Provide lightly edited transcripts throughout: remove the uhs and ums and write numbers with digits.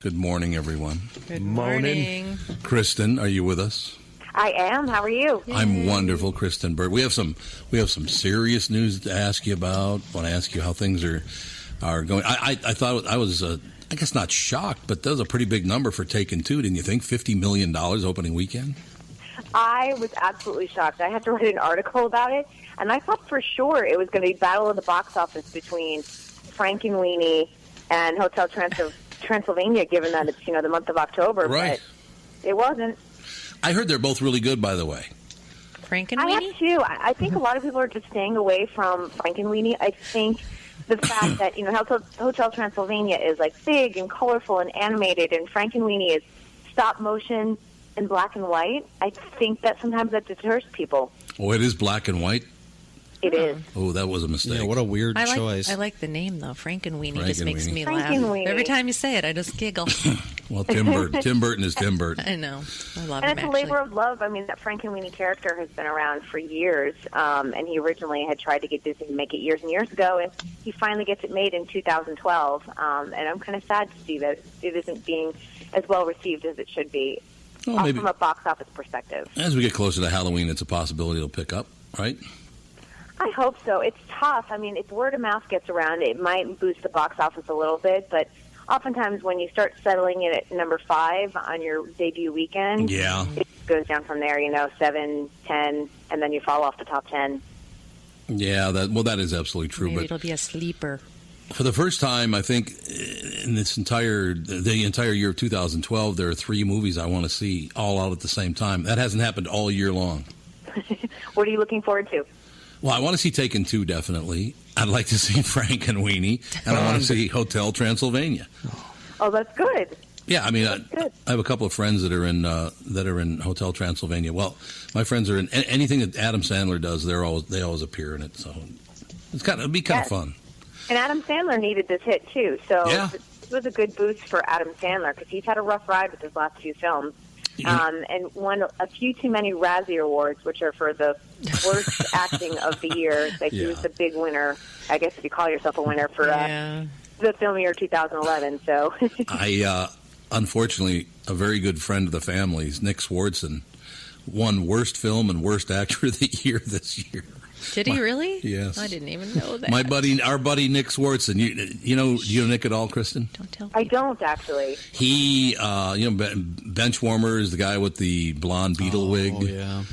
Good morning, everyone. Good morning. Kristyn, are you with us? I am. How are you? I'm wonderful, Kristyn Bird. We have some serious news to ask you about. I want to ask you how things are going. I thought I was I guess not shocked, but that was a pretty big number for Taken 2, didn't you think? $50 million opening weekend? I was absolutely shocked. I had to write an article about it, and I thought for sure it was going to be battle of the box office between Frankenweenie and Hotel Transylvania, given that it's, the month of October. Right. But it wasn't. I heard they're both really good, by the way. Frankenweenie? I have too. I think a lot of people are just staying away from Frankenweenie. I think the fact that, Hotel Transylvania is like big and colorful and animated, and Frankenweenie is stop motion and black and white. I think that sometimes that deters people. Oh, it is black and white? It is. Oh, that was a mistake. Yeah, what a weird choice. I like the name, though. Frankenweenie just makes me laugh. Frankenweenie. Every time you say it, I just giggle. Well, Tim Burton is Tim Burton. I know. I love and him, it's a labor of love. I mean, that Frankenweenie character has been around for years, and he originally had tried to get Disney to make it years and years ago, and he finally gets it made in 2012. And I'm kind of sad to see that it isn't being as well received as it should be from a box office perspective. As we get closer to Halloween, it's a possibility it'll pick up, right? I hope so. It's tough. I mean, if word of mouth gets around, it might boost the box office a little bit, but oftentimes when you start settling it at number 5 on your debut weekend, it goes down from there, 7, 10, and then you fall off the top 10. Yeah, that is absolutely true. Maybe but it'll be a sleeper. For the first time, I think, in the entire year of 2012, there are 3 movies I want to see all out at the same time. That hasn't happened all year long. What are you looking forward to? Well, I want to see Taken 2, definitely. I'd like to see Frankenweenie, and I want to see Hotel Transylvania. Oh, that's good. Yeah, I mean, I have a couple of friends that are in Hotel Transylvania. Well, my friends are in anything that Adam Sandler does. They always appear in it, so it'd be kind of fun. And Adam Sandler needed this hit too, so it was a good boost for Adam Sandler because he's had a rough ride with his last few films. And won a few too many Razzie Awards, which are for the worst acting of the year. He was the big winner, I guess if you call yourself a winner, for the film year 2011. So, unfortunately, a very good friend of the family's, Nick Swardson, won Worst Film and Worst Actor of the Year this year. Did he really? Yes. I didn't even know that. Our buddy Nick Swardson. You know Nick at all, Kristyn? Don't tell me. I don't, actually. He, Benchwarmer is the guy with the blonde beetle wig. Yeah.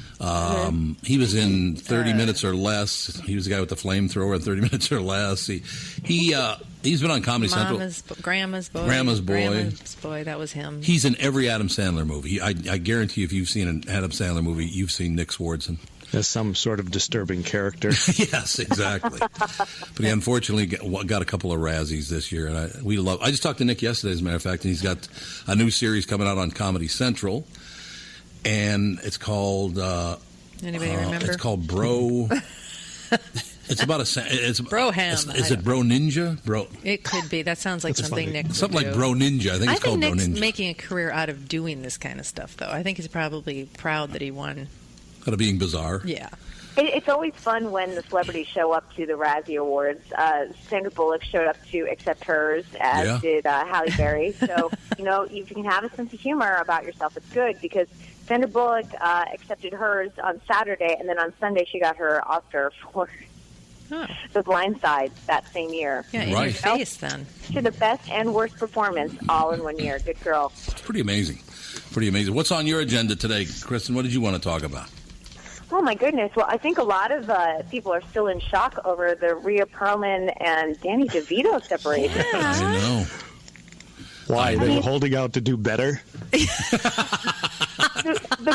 He was in 30 Minutes or Less. He was the guy with the flamethrower in 30 Minutes or Less. He's been on Comedy Central. Grandma's Boy. Grandma's Boy. That was him. He's in every Adam Sandler movie. I guarantee if you've seen an Adam Sandler movie, you've seen Nick Swardson. As some sort of disturbing character. Yes, exactly. But he unfortunately got a couple of Razzies this year, and I just talked to Nick yesterday, as a matter of fact, and he's got a new series coming out on Comedy Central, and it's called anybody remember? It's called Bro. It's about it's Broham. Is it Bro Ninja? Bro. It could be. That sounds like something Nick would something do. like Bro Ninja. I think it's called Bro Ninja. Nick's making a career out of doing this kind of stuff, though. I think he's probably proud that he won. Out of being bizarre. Yeah. It's always fun when the celebrities show up to the Razzie Awards. Sandra Bullock showed up to accept hers, as did Halle Berry. So, if you can have a sense of humor about yourself, it's good, because Sandra Bullock accepted hers on Saturday, and then on Sunday she got her Oscar for The Blind Side that same year. Yeah, in your face, then. She had the best and worst performance all in one year. Good girl. It's pretty amazing. What's on your agenda today, Kristyn? What did you want to talk about? Oh, my goodness. Well, I think a lot of people are still in shock over the Rhea Perlman and Danny DeVito separation. Yeah. I know. Why? They were holding out to do better? The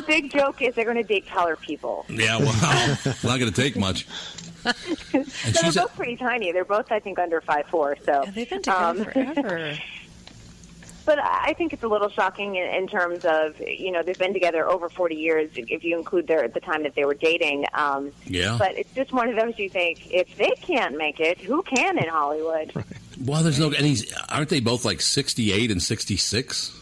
big joke is they're going to date taller people. Yeah, well, it's not going to take much. And they're both pretty tiny. They're both, I think, under 5'4". So they've been together forever. But I think it's a little shocking in terms of, they've been together over 40 years, if you include the time that they were dating. But it's just one of those you think, if they can't make it, who can in Hollywood? Right. Well, aren't they both like 68 and 66?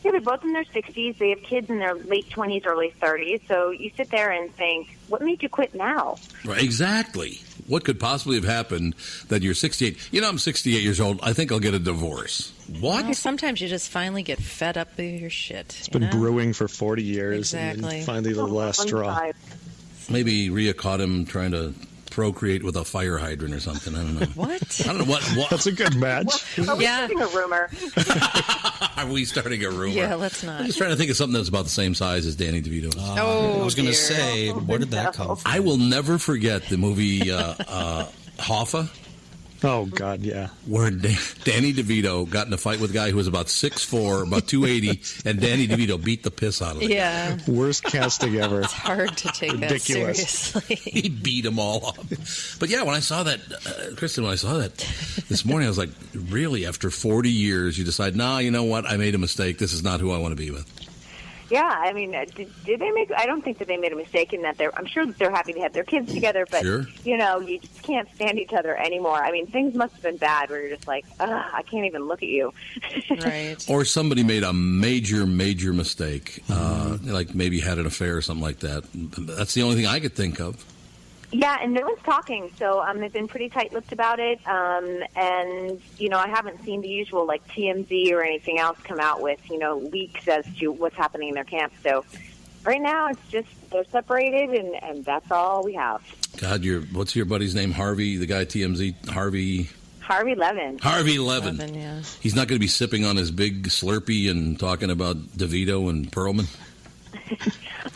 Yeah, they're both in their 60s. They have kids in their late 20s, early 30s. So you sit there and think, what made you quit now? Right, exactly. what could possibly have happened that you're 68? I'm 68 years old. I think I'll get a divorce. What? Well, sometimes you just finally get fed up with your shit. It's been brewing for 40 years. Exactly. And finally the last straw. Maybe Rhea caught him trying to procreate with a fire hydrant or something. I don't know. What? I don't know what. That's a good match. Are we starting a rumor? Are we starting a rumor? Yeah, let's not. I'm just trying to think of something that's about the same size as Danny DeVito. I was going to say, where did that come from? I will never forget the movie Hoffa, Oh, God, yeah. where Danny DeVito got in a fight with a guy who was about 6'4", about 280, and Danny DeVito beat the piss out of him. Yeah. Worst casting ever. It's hard to take that Ridiculous. seriously. He beat them all up. But yeah, when I saw that, Kristyn, when I saw that this morning, I was like, really, after 40 years, you decide, nah, you know what, I made a mistake. This is not who I want to be with. Yeah, I mean, did they make? I don't think that they made a mistake in that. I'm sure that they're happy to have their kids together, but Sure. You just can't stand each other anymore. I mean, things must have been bad where you're just like, I can't even look at you. Right. Or somebody made a major mistake, like maybe had an affair or something like that. That's the only thing I could think of. Yeah, and no one's talking, so they've been pretty tight-lipped about it. And I haven't seen the usual like TMZ or anything else come out with leaks as to what's happening in their camp. So right now, it's just they're separated, and that's all we have. God, what's your buddy's name? Harvey, the guy at TMZ, Harvey Levin. Harvey Levin. Yeah. He's not going to be sipping on his big Slurpee and talking about DeVito and Perlman.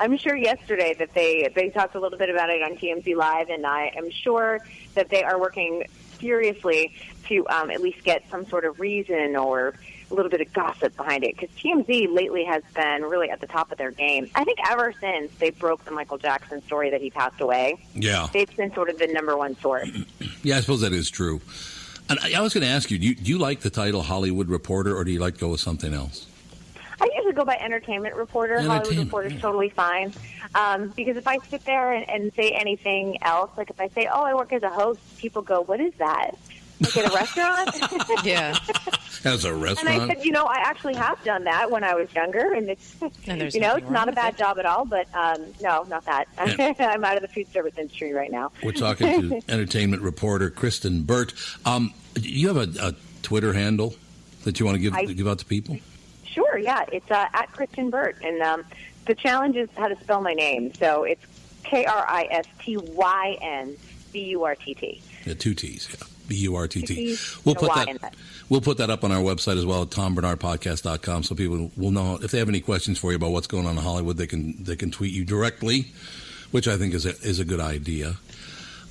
I'm sure yesterday that they talked a little bit about it on TMZ Live, and I am sure that they are working furiously to at least get some sort of reason or a little bit of gossip behind it, because TMZ lately has been really at the top of their game. I think ever since they broke the Michael Jackson story that he passed away, they've been sort of the number one source. Yeah, I suppose that is true. And I was going to ask you, do you like the title Hollywood Reporter, or do you like to go with something else? I usually go by entertainment reporter. Hollywood reporter is totally fine. Because if I sit there and say anything else, like if I say, I work as a host, people go, what is that? Like at a restaurant? Yeah. As a restaurant? And I said, I actually have done that when I was younger, and it's, it's not a bad job at all, but no, not that. Yeah. I'm out of the food service industry right now. We're talking to entertainment reporter Kristyn Burt. You have a Twitter handle that you want to give out to people? Sure, yeah. It's at Kristyn Burt, and the challenge is how to spell my name. So it's Kristyn Burt. Yeah, 2 T's, yeah. B-U-R-T-T. We'll put that up on our website as well at TomBarnardPodcast.com, so people will know if they have any questions for you about what's going on in Hollywood, they can tweet you directly, which I think is a good idea.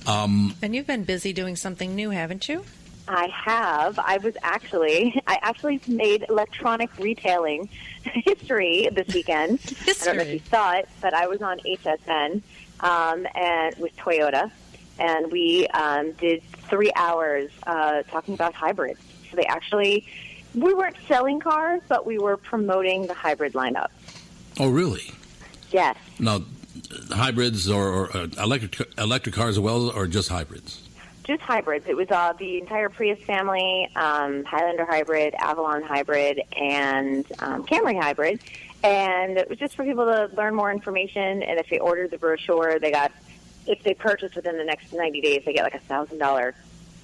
And you've been busy doing something new, haven't you? I have. I actually made electronic retailing history this weekend. I don't know if you saw it, but I was on HSN and with Toyota, and we did 3 hours talking about hybrids. So we weren't selling cars, but we were promoting the hybrid lineup. Oh, really? Yes. Now, hybrids or electric cars as well, or just hybrids? Just hybrids. It was the entire Prius family, Highlander hybrid, Avalon hybrid, and Camry hybrid. And it was just for people to learn more information. And if they ordered the brochure, if they purchased within the next 90 days, they get like $1,000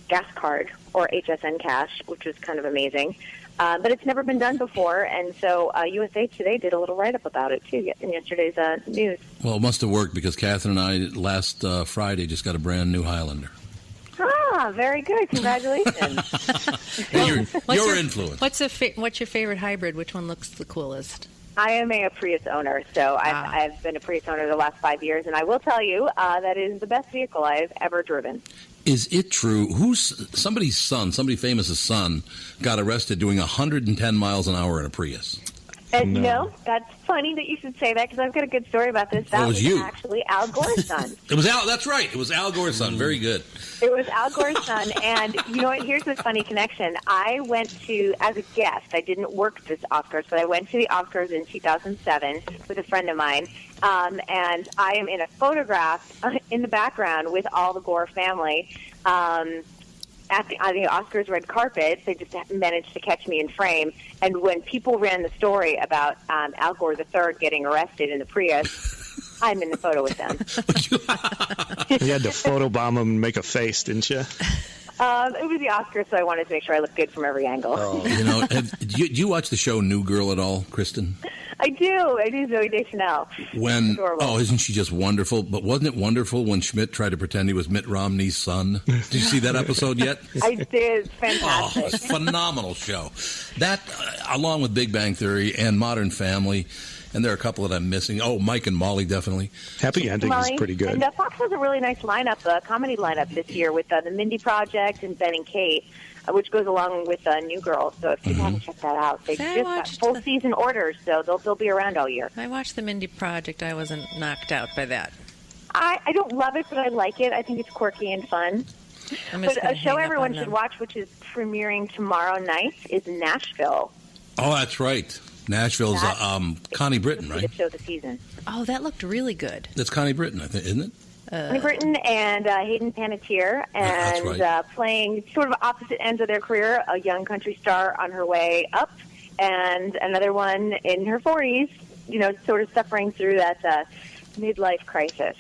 gas card or HSN cash, which was kind of amazing. But it's never been done before. And so USA Today did a little write-up about it, too, in yesterday's news. Well, it must have worked because Catherine and I last Friday just got a brand new Highlander. Ah, very good. Congratulations. Your influence. What's your favorite hybrid? Which one looks the coolest? I am a Prius owner, so I've been a Prius owner the last 5 years, and I will tell you that is the best vehicle I've ever driven. Is it true? Somebody famous' son got arrested doing 110 miles an hour in a Prius? No, that's funny that you should say that, because I've got a good story about this. That was actually Al Gore's son. It was Al. That's right. It was Al Gore's son. Very good. It was Al Gore's son, and you know what? Here's the funny connection. I went to, as a guest, I didn't work this Oscars, but I went to the Oscars in 2007 with a friend of mine, and I am in a photograph in the background with all the Gore family. At the Oscars red carpet, they just managed to catch me in frame. And when people ran the story about Al Gore III getting arrested in the Prius, I'm in the photo with them. You had to photobomb them and make a face, didn't you? It was the Oscars, so I wanted to make sure I looked good from every angle. Oh. Do you watch the show New Girl at all, Kristyn? I do, Zooey Deschanel. Isn't she just wonderful? But wasn't it wonderful when Schmidt tried to pretend he was Mitt Romney's son? Did you see that episode yet? I did. It's fantastic. Oh, it's a phenomenal show. That, along with Big Bang Theory and Modern Family, and there are a couple that I'm missing. Oh, Mike and Molly, definitely. Happy Ending is pretty good. And Fox has a really nice lineup, comedy lineup this year with the Mindy Project and Ben and Kate, which goes along with New Girl. So if you haven't checked that out, they just got full season orders, so they'll be around all year. I watched the Mindy Project. I wasn't knocked out by that. I don't love it, but I like it. I think it's quirky and fun. But a show everyone should watch, which is premiering tomorrow night, is Nashville. Oh, that's right. Nashville's Connie Britton, right? Show the season. Oh, that looked really good. That's Connie Britton, I think, isn't it? Connie Britton and Hayden Panettiere, and playing sort of opposite ends of their career, a young country star on her way up, and another one in her 40s, sort of suffering through that midlife crisis.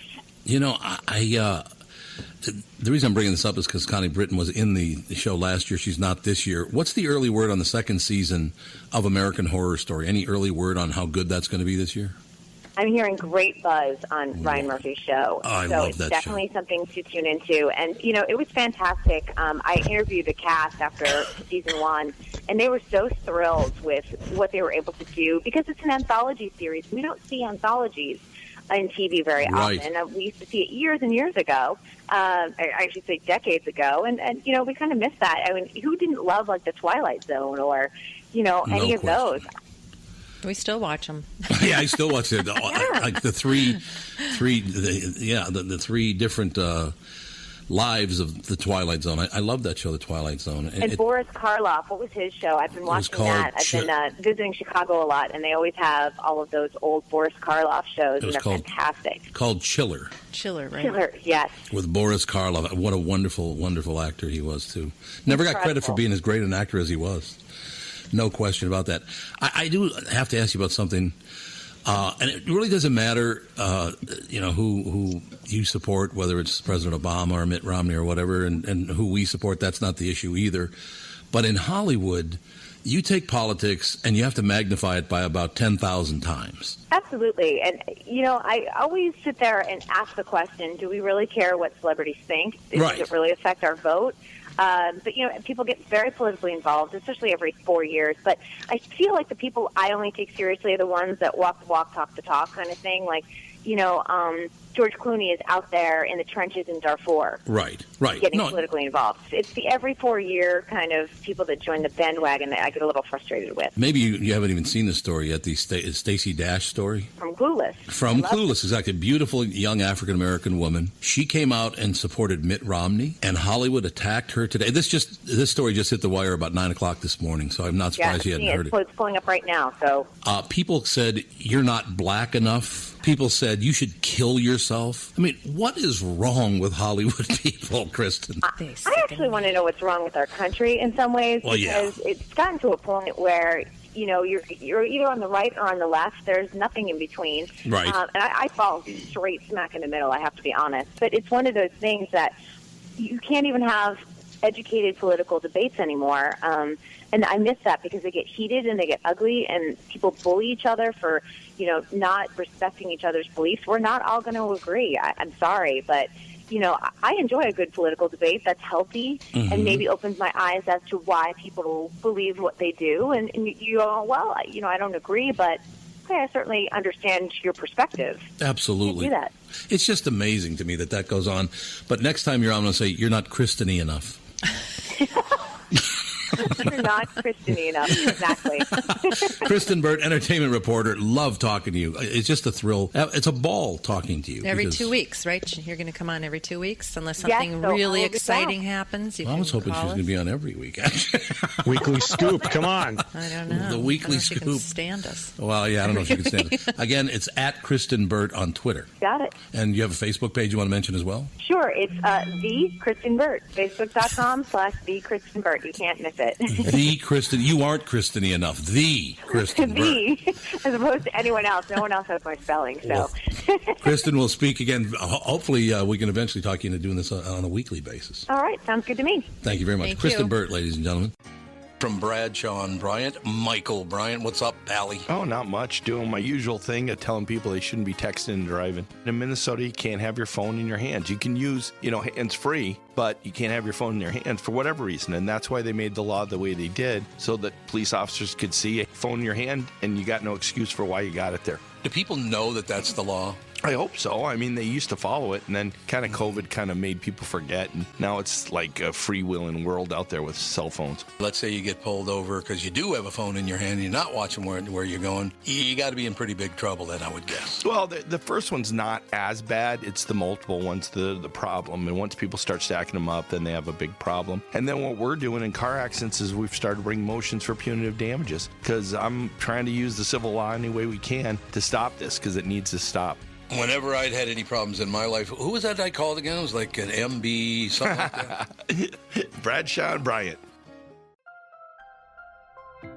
The reason I'm bringing this up is because Connie Britton was in the show last year. She's not this year. What's the early word on the second season of American Horror Story? Any early word on how good that's going to be this year? I'm hearing great buzz on Ryan Murphy's show. Oh, I love that show. So it's definitely something to tune into. And, it was fantastic. I interviewed the cast after season 1, and they were so thrilled with what they were able to do because it's an anthology series. We don't see anthologies in TV very often. We used to see it years and years ago. I should say decades ago. And we kind of missed that. I mean, who didn't love, like, The Twilight Zone or, any of those? We still watch them. Yeah, I still watch it. Like the three different lives of the Twilight Zone. I love that show, The Twilight Zone. And Boris Karloff, what was his show? I've been watching that. I've been visiting Chicago a lot, and they always have all of those old Boris Karloff shows, and they're fantastic. Called Chiller. Chiller, right? Chiller, yes. With Boris Karloff. What a wonderful, wonderful actor he was, too. Never got credit for being as great an actor as he was. No question about that. I do have to ask you about something, and it really doesn't matter, who you support, whether it's President Obama or Mitt Romney or whatever, and who we support. That's not the issue either. But in Hollywood, you take politics and you have to magnify it by about 10,000 times. Absolutely. And, I always sit there and ask the question, do we really care what celebrities think? Does it really affect our vote? But, people get very politically involved, especially every 4 years. But I feel like the people I only take seriously are the ones that walk the walk, talk the talk kind of thing. Like, George Clooney is out there in the trenches in Darfur. Right. Getting politically involved. It's the every 4 year kind of people that join the bandwagon that I get a little frustrated with. Maybe you haven't even seen the story yet, the Stacey Dash story. From Clueless. Exactly. A beautiful young African-American woman. She came out and supported Mitt Romney, and Hollywood attacked her today. This story just hit the wire about 9 o'clock this morning, so I'm not surprised you hadn't heard it. It's pulling up right now. So people said, you're not black enough. People said, you should kill yourself. I mean, what is wrong with Hollywood people, Kristyn? I actually want to know what's wrong with our country in some ways, because it's gotten to a point where, you're either on the right or on the left. There's nothing in between. Right. And I fall straight smack in the middle, I have to be honest. But it's one of those things that you can't even have educated political debates anymore. And I miss that because they get heated and they get ugly and people bully each other for, not respecting each other's beliefs. We're not all going to agree. I'm sorry, but, I enjoy a good political debate that's healthy and maybe opens my eyes as to why people believe what they do. And you go, well, I don't agree, but okay, I certainly understand your perspective. Absolutely. You can't do that. It's just amazing to me that goes on. But next time you're on, I'm going to say, you're not Kristyn-y enough. You're not Kristyn-y enough, exactly. Kristyn Burt, entertainment reporter. Love talking to you. It's just a thrill. It's a ball talking to you. Every 2 weeks, right? You're going to come on every 2 weeks, unless something really exciting happens. I was hoping she was going to be on every week, actually. Weekly Scoop, come on. I don't know. The Weekly Scoop. Scoop. Can stand us. Well, yeah, I don't know if you can stand us. Again, it's at Kristyn Burt on Twitter. Got it. And you have a Facebook page you want to mention as well? Sure. It's The Kristyn Burt. Facebook.com/The Kristyn Burt. You can't miss it. The Kristyn. You aren't Kristyn-y enough. The Kristyn Burt. As opposed to anyone else. No one else has my spelling. So. Kristyn, we'll speak again. Hopefully, we can eventually talk you into doing this on a weekly basis. All right. Sounds good to me. Thank you very much. Thank Kristyn you. Burt, ladies and gentlemen. From Bradshaw and Bryant, Michael Bryant. What's up, Allie? Oh, not much. Doing my usual thing of telling people they shouldn't be texting and driving. In Minnesota, you can't have your phone in your hands. You can use, hands-free, but you can't have your phone in your hand for whatever reason. And that's why they made the law the way they did, so that police officers could see a phone in your hand and you got no excuse for why you got it there. Do people know that that's the law? I hope so. I mean, they used to follow it, and then kind of COVID kind of made people forget, and now it's like a freewheeling world out there with cell phones. Let's say you get pulled over because you do have a phone in your hand and you're not watching where you're going. You got to be in pretty big trouble then, I would guess. Well, the first one's not as bad. It's the multiple ones, the problem. And once people start stacking them up, then they have a big problem. And then what we're doing in car accidents is we've started bringing motions for punitive damages, because I'm trying to use the civil law any way we can to stop this, because it needs to stop. Whenever I'd had any problems in my life, who was that I called again? It was like an MB, something like that. Bradshaw and Bryant.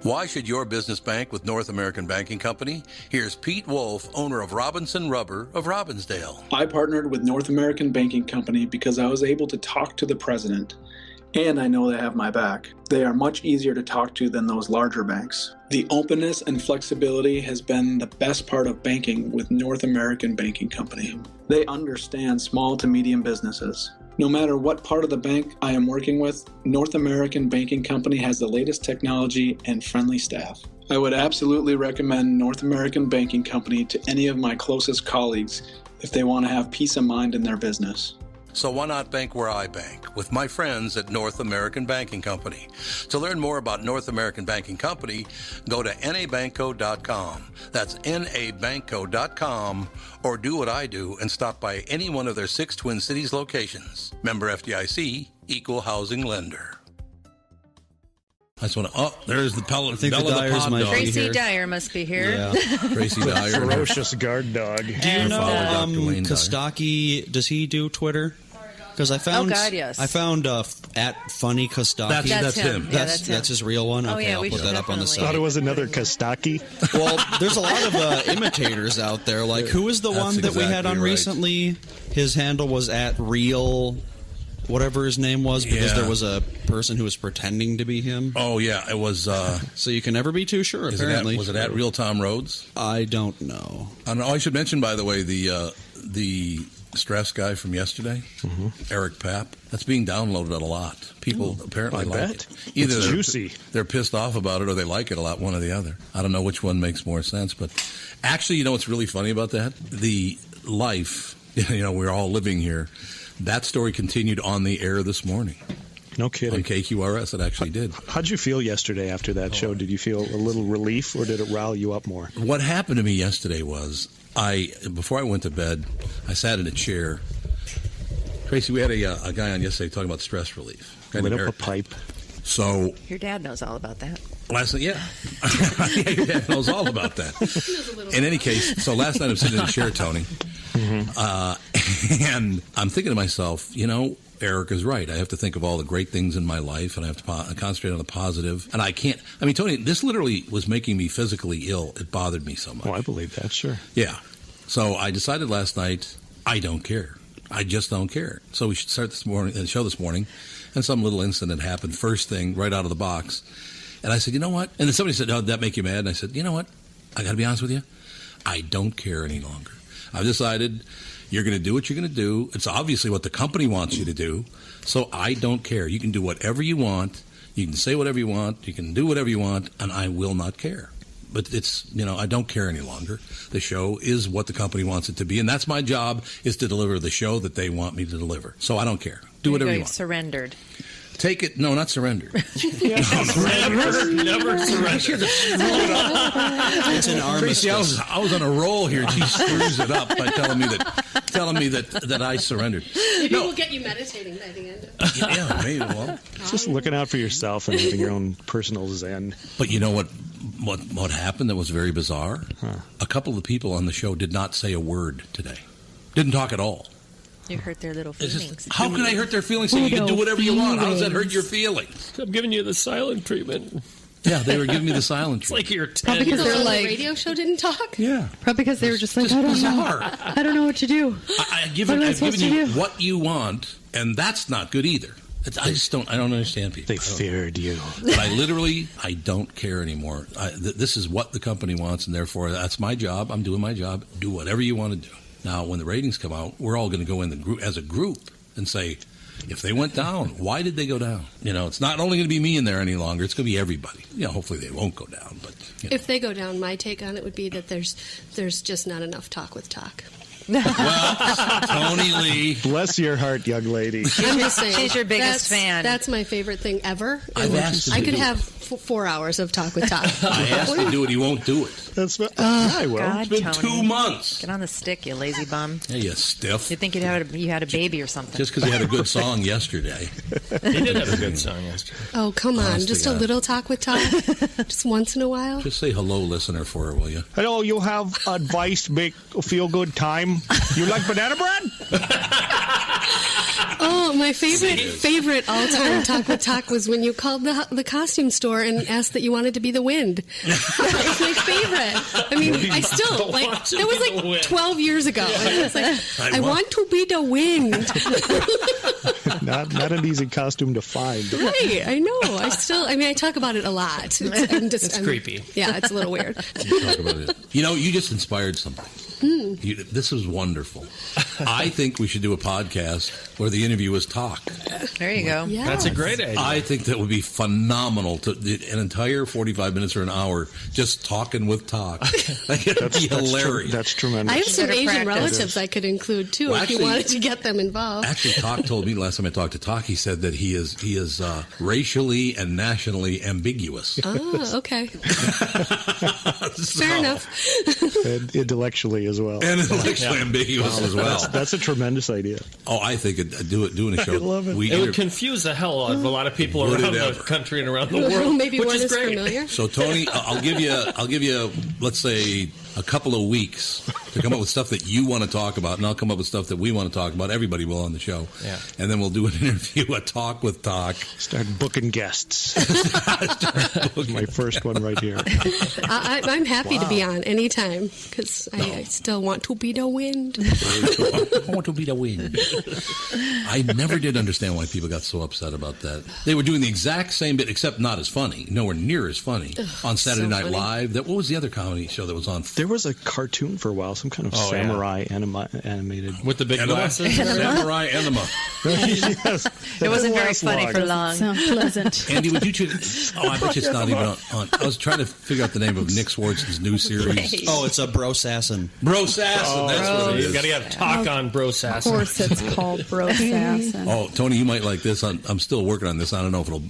Why should your business bank with North American Banking Company? Here's Pete Wolf, owner of Robinson Rubber of Robbinsdale. I partnered with North American Banking Company because I was able to talk to the president, and I know they have my back. They are much easier to talk to than those larger banks. The openness and flexibility has been the best part of banking with North American Banking Company. They understand small to medium businesses. No matter what part of the bank I am working with, North American Banking Company has the latest technology and friendly staff. I would absolutely recommend North American Banking Company to any of my closest colleagues if they want to have peace of mind in their business. So why not bank where I bank, with my friends at North American Banking Company? To learn more about North American Banking Company, go to nabanco.com. That's nabanco.com, or do what I do and stop by any one of their 6 Twin Cities locations. Member FDIC, Equal Housing Lender. I just want to. There's the Bella the Dyers might be Tracy here. Dyer must be here. Yeah. Tracy Dyer. Ferocious guard dog. Do you know Kostaki? Does he do Twitter? Because I found, yes. I found at Funny Kostaki. That's him. Yeah, that's him. That's his real one. Oh, Okay, yeah, I'll we put should that up on the definitely- Thought it site. was another Kostaki. Well, there's a lot of imitators out there. Like, who was the That's one that we had on exactly right. recently? His handle was at real, whatever his name was, because Yeah. there was a person who was pretending to be him. Oh, yeah, it was. So you can never be too sure, apparently. Was it at Real Tom Rhodes? I don't know. I should mention, by the way, the stress guy from yesterday, Eric Papp. That's being downloaded a lot. People apparently I like bet. it. Either It's they're, juicy. They're pissed off about it, or they like it a lot. One or the other. I don't know which one makes more sense. But actually, you know what's really funny about that? The life. We're all living here. That story continued on the air this morning. No On kidding. KQRS, it actually did. How'd you feel yesterday after that show? Did you feel a little relief, or did it rile you up more? What happened to me yesterday was, before I went to bed, I sat in a chair. Tracy, we had a guy on yesterday talking about stress relief. Lit up a pipe. So Your dad knows all about that. last night, yeah, your dad knows all about that. In any case, so last night I'm sitting in a chair, Tony, and I'm thinking to myself, Eric is right. I have to think of all the great things in my life, and I have to concentrate on the positive. And I can't. I mean, Tony, this literally was making me physically ill. It bothered me so much. Oh, I believe that, sure. Yeah. So I decided last night, I don't care. I just don't care. So we should start the show this morning, and some little incident happened first thing right out of the box. And I said, you know what? And then somebody said, oh, did that make you mad? And I said, you know what? I got to be honest with you. I don't care any longer. I've decided you're going to do what you're going to do. It's obviously what the company wants you to do. So I don't care. You can do whatever you want. You can say whatever you want. You can do whatever you want, and I will not care. But it's, I don't care any longer. The show is what the company wants it to be, and that's my job, is to deliver the show that they want me to deliver. So I don't care. Do whatever you want. Surrendered. Take it. No, not surrendered. Never surrender. It's an armistice. Tracy, I was on a roll here. She screws it up by telling me that I surrendered. Maybe we'll get you meditating by the end of it. Yeah, maybe. Well, Just looking out for yourself and having your own personal zen. but you know what happened that was very bizarre? A couple of the people on the show did not say a word today. Didn't talk at all. You hurt their little It's feelings. just, how can I hurt their feelings? So you can do whatever you want. How does that hurt your feelings? I'm giving you the silent treatment. Yeah, they were giving me the silent It's treatment. like you're Probably 10 because years they're old. like, the radio show didn't talk. Yeah. Probably because they were just like, Just I don't bizarre. know. I don't know what to do. I've given you what you want, and that's not good either. I don't understand people. They feared you. But I don't care anymore. This is what the company wants, and therefore that's my job. I'm doing my job. Do whatever you want to do. Now, when the ratings come out, we're all going to go in the group as a group and say, if they went down, why did they go down? It's not only going to be me in there any longer. It's going to be everybody. Hopefully they won't go down. But If they go down, my take on it would be that there's just not enough talk with talk. Well, Tony Lee. Bless your heart, young lady. I'm just saying. She's your biggest fan. That's my favorite thing ever. I've asked I him to could do have it. 4 hours of talk with talk. I asked him to do it. He won't do it. That's I will. God, It's been Tony. 2 months. Get on the stick, you lazy bum. Yeah, you stiff. You think you had a baby or something? Just because he had a good song yesterday. He did have a good song yesterday. Oh, come on. Honest to Just a God. little talk with talk. Just once in a while. Just say hello, listener, for her, will you? Hello, you have advice to make a feel-good time? You like banana bread? Oh, my favorite all-time talk with talk was when you called the costume store and asked that you wanted to be the wind. That was my favorite. I mean, I still, want to that was be the like wind. 12 years ago. And it was like, I want to be the wind. Not an easy costume to find. Right, I know. I talk about it a lot. It's creepy. Yeah, it's a little weird. You talk about it. You just inspired something. This is wonderful. I think we should do a podcast where the interview is talk. There you go. Yeah. That's a great idea. I think that would be phenomenal. An entire 45 minutes or an hour just talking with talk. It'd be hilarious. That's tremendous. I have some Better Asian practice. relatives I could include too Well, if you actually- wanted to get them involved. Actually, Talk told me last time I talked to Talk, he said that he is racially and nationally ambiguous. Oh, okay. So- Fair enough. And intellectually as well. And intellectually ambiguous as well. That's a tremendous idea. Oh, I think doing a show. I love it. It would confuse the hell out of a lot of people Would it around the ever? country and around the world. Maybe which one is is great. familiar. So Tony, I'll give you let's say a couple of weeks to come up with stuff that you want to talk about, and I'll come up with stuff that we want to talk about. Everybody will on the show. Yeah. And then we'll do an interview, a talk with Talk. Start booking guests. My first one right here. I'm happy to be on anytime because I still want to be the wind. I want to be the wind. I never did understand why people got so upset about that. They were doing the exact same bit, except not as funny, nowhere near as funny, on Saturday so Night funny. Live. What was the other comedy show that was on? There was a cartoon for a while, some kind of samurai animated. With the big Enema? glasses. Samurai Enema. Yes, It wasn't very last funny long. for long. Sound pleasant. Andy, would you choose? Oh, I bet you it's not even on. I was trying to figure out the name of Nick Swartz's new series. Oh, it's a Brosassin. Bro Sasson, that's what it You is. got to have talk on Bro Of Sass. course, it's called Brosassin. Oh, Tony, you might like this. I'm still working on this. I don't know if it'll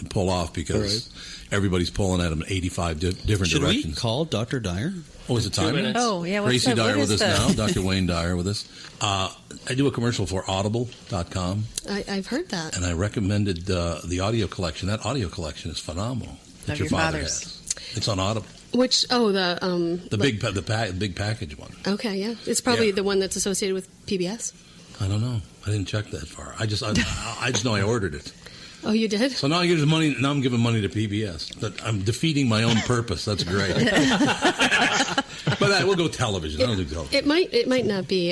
pull off because everybody's pulling at him in 85 different Should directions. we call Dr. Dyer? Oh, is it time? 2 minutes. Oh, yeah. What's Tracy the, Dyer what with is us the, now. Dr. Wayne Dyer with us. I do a commercial for Audible.com, I've heard that. and I recommended the audio collection. That audio collection is phenomenal. That Of your your father father's. has. It's on Audible. Which The big package one. Okay, yeah, it's probably Yeah. the one that's associated with PBS. I don't know. I didn't check that far. I just know I ordered it. Oh, you did? So now I give money. Now I'm giving money to PBS. I'm defeating my own purpose. That's great. But we'll go television. I don't do television. It might not be.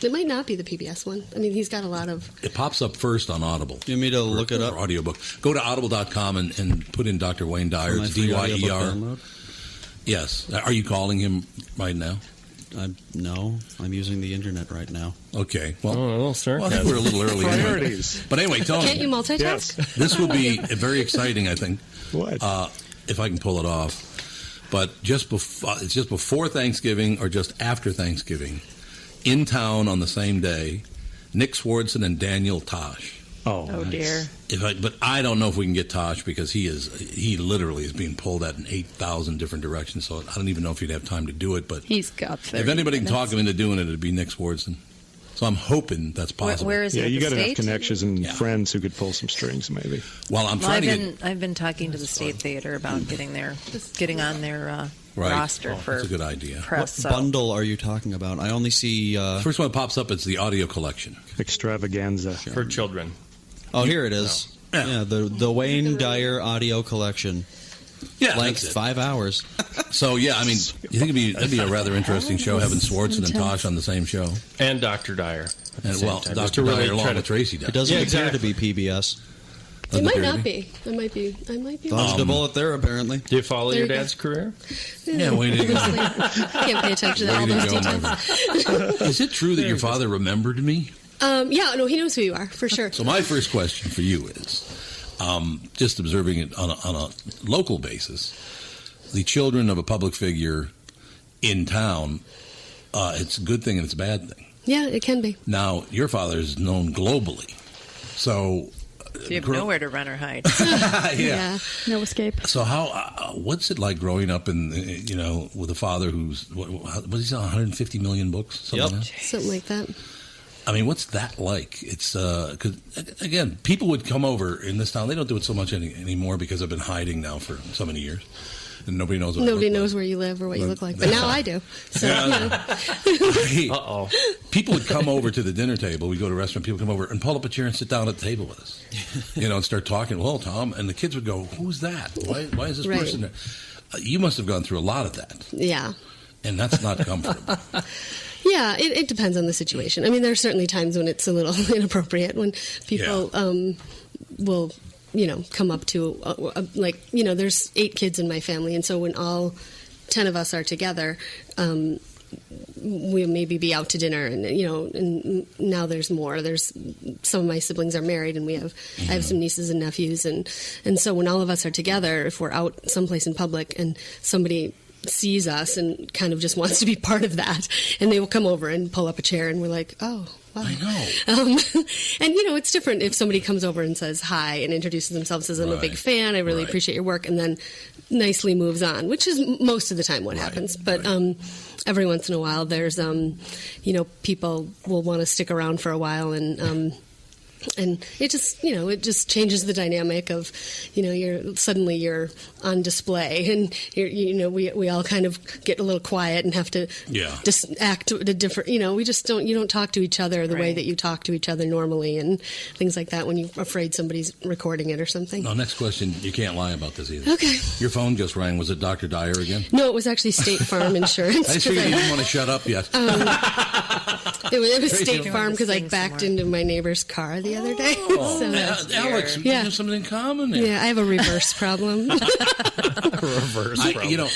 It might not be the PBS one. I mean, he's got a lot of. It pops up first on Audible. You want me to look it up? Or audiobook. Go to audible.com and put in Dr. Wayne Dyer. For my It's free audiobook DYER. download? Yes. Are you calling him right now? No, I'm using the internet right now. Okay. Well, Oh, a little I think sarcasm. we're a little early. Anyway. Priorities. But anyway, Tony, Can't you multitask? this will be very exciting, I think. What? If I can pull it off. But it's just before Thanksgiving or just after Thanksgiving, in town on the same day, Nick Swartzen and Daniel Tosh. Oh, Oh, nice. dear. But I don't know if we can get Tosh because he literally is being pulled at in 8,000 different directions. So I don't even know if he'd have time to do it. But He's got 30 if anybody can minutes. talk him into doing it, it'd be Nick Swartzen. So I'm hoping that's possible. Where is Yeah, it? you got got enough state? connections and Yeah. friends who could pull some strings, maybe. Well, I'm Well, trying to get. I've been talking to the State Theater about getting on their Right. roster Oh, for that's a good idea. press. What So. bundle are you talking about? I only see. First one that pops up, it's the audio collection. Extravaganza. For children. Oh, here it is. Yeah, the Wayne Dyer audio collection. Yeah, like that's it. 5 hours. So yeah, I mean, you think it'd be a rather interesting show having Swartzen and Tosh on the same show, and Dr. Dyer. And well, time. Dr. Dyer along with Tracy Dyer. It doesn't appear to be PBS. It might not be. I might be. Dodged a bullet there, apparently. Do you follow There your you go. dad's career? Yeah, way to go. Can't pay attention to all those details. Is it true that your father remembered me? Yeah, no, he knows who you are, for sure. So my first question for you is, just observing it on a local basis, the children of a public figure in town, it's a good thing and it's a bad thing. Yeah, it can be. Now, your father is known globally, so you have nowhere to run or hide. Yeah. No escape. So what's it like growing up with a father who's what is he, 150 million books? Something like that. I mean, what's that like? It's because again, people would come over in this town. They don't do it so much anymore because I've been hiding now for so many years, and nobody knows. Nobody knows where you live or what you look like, but now I do. So, Uh-oh. People would come over to the dinner table. We go to a restaurant. People come over and pull up a chair and sit down at the table with us, and start talking. Well, Tom, and the kids would go, "Who's that? Why is this person there?" You must have gone through a lot of that. Yeah. And that's not comfortable. Yeah, it depends on the situation. I mean, there are certainly times when it's a little inappropriate when people will, come up to, there's 8 kids in my family, and so when all 10 of us are together, we'll maybe be out to dinner, and and now there's more. There's some of my siblings are married, and I have some nieces and nephews, and so when all of us are together, if we're out someplace in public and somebody sees us and kind of just wants to be part of that, and they will come over and pull up a chair, and we're like, oh, wow. I know. And it's different if somebody comes over and says hi and introduces themselves as I'm a big fan, I really appreciate your work, and then nicely moves on, which is most of the time what happens. But every once in a while there's people will want to stick around for a while, and it just changes the dynamic of, you're on display, and we all kind of get a little quiet and have to just act a different, you don't talk to each other the way that you talk to each other normally, and things like that when you're afraid somebody's recording it or something. No, next question. You can't lie about this either. Okay. Your phone just rang. Was it Dr. Dyer again? No, it was actually State Farm Insurance. I figured you didn't want to shut up yet. It was State Farm because I backed into my neighbor's car the other day. Alex, we have something in common there. Yeah, I have a reverse problem. problem.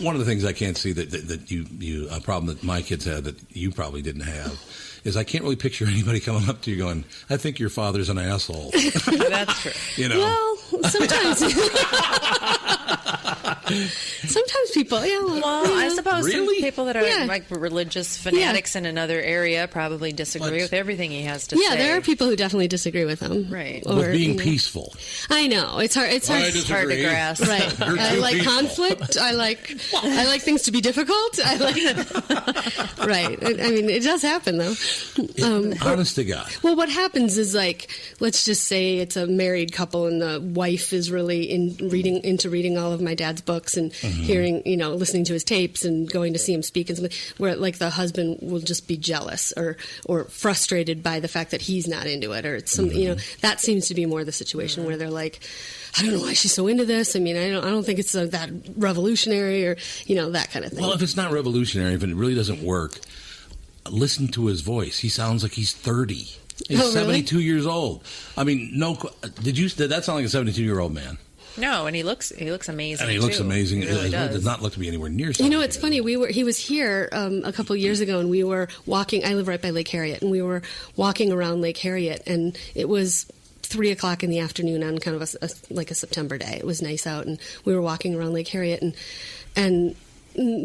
One of the things I can't see that you a problem that my kids had that you probably didn't have is I can't really picture anybody coming up to you going, I think your father's an asshole. That's true. Well, sometimes. Sometimes people, I suppose some Really? people that are like religious fanatics in another area probably disagree with everything he has to say. Yeah, there are people who definitely disagree with him. Right. With being peaceful. I know. It's hard. It's hard. It's hard to grasp. Right. I like conflict. I like things to be difficult. Right. I mean, it does happen, though. Honest to God. Well, what happens is, let's just say it's a married couple and the wife is really into reading all of my dad's books and hearing, listening to his tapes and going to see him speak and something, where the husband will just be jealous or frustrated by the fact that he's not into it, or it's something, that seems to be more the situation where they're like, I don't know why she's so into this. I mean, I don't think it's that revolutionary or, that kind of thing. Well, if it's not revolutionary, if it really doesn't work, listen to his voice. He sounds like he's 30. He's 72 years old. I mean, did that sound like a 72-year-old man? No, and he looks amazing. And he looks amazing. He really does not look to be anywhere near. It's funny. He was here a couple years ago, and we were walking. I live right by Lake Harriet, and we were walking around Lake Harriet, and it was 3:00 in the afternoon on kind of a September day. It was nice out, and we were walking around Lake Harriet, and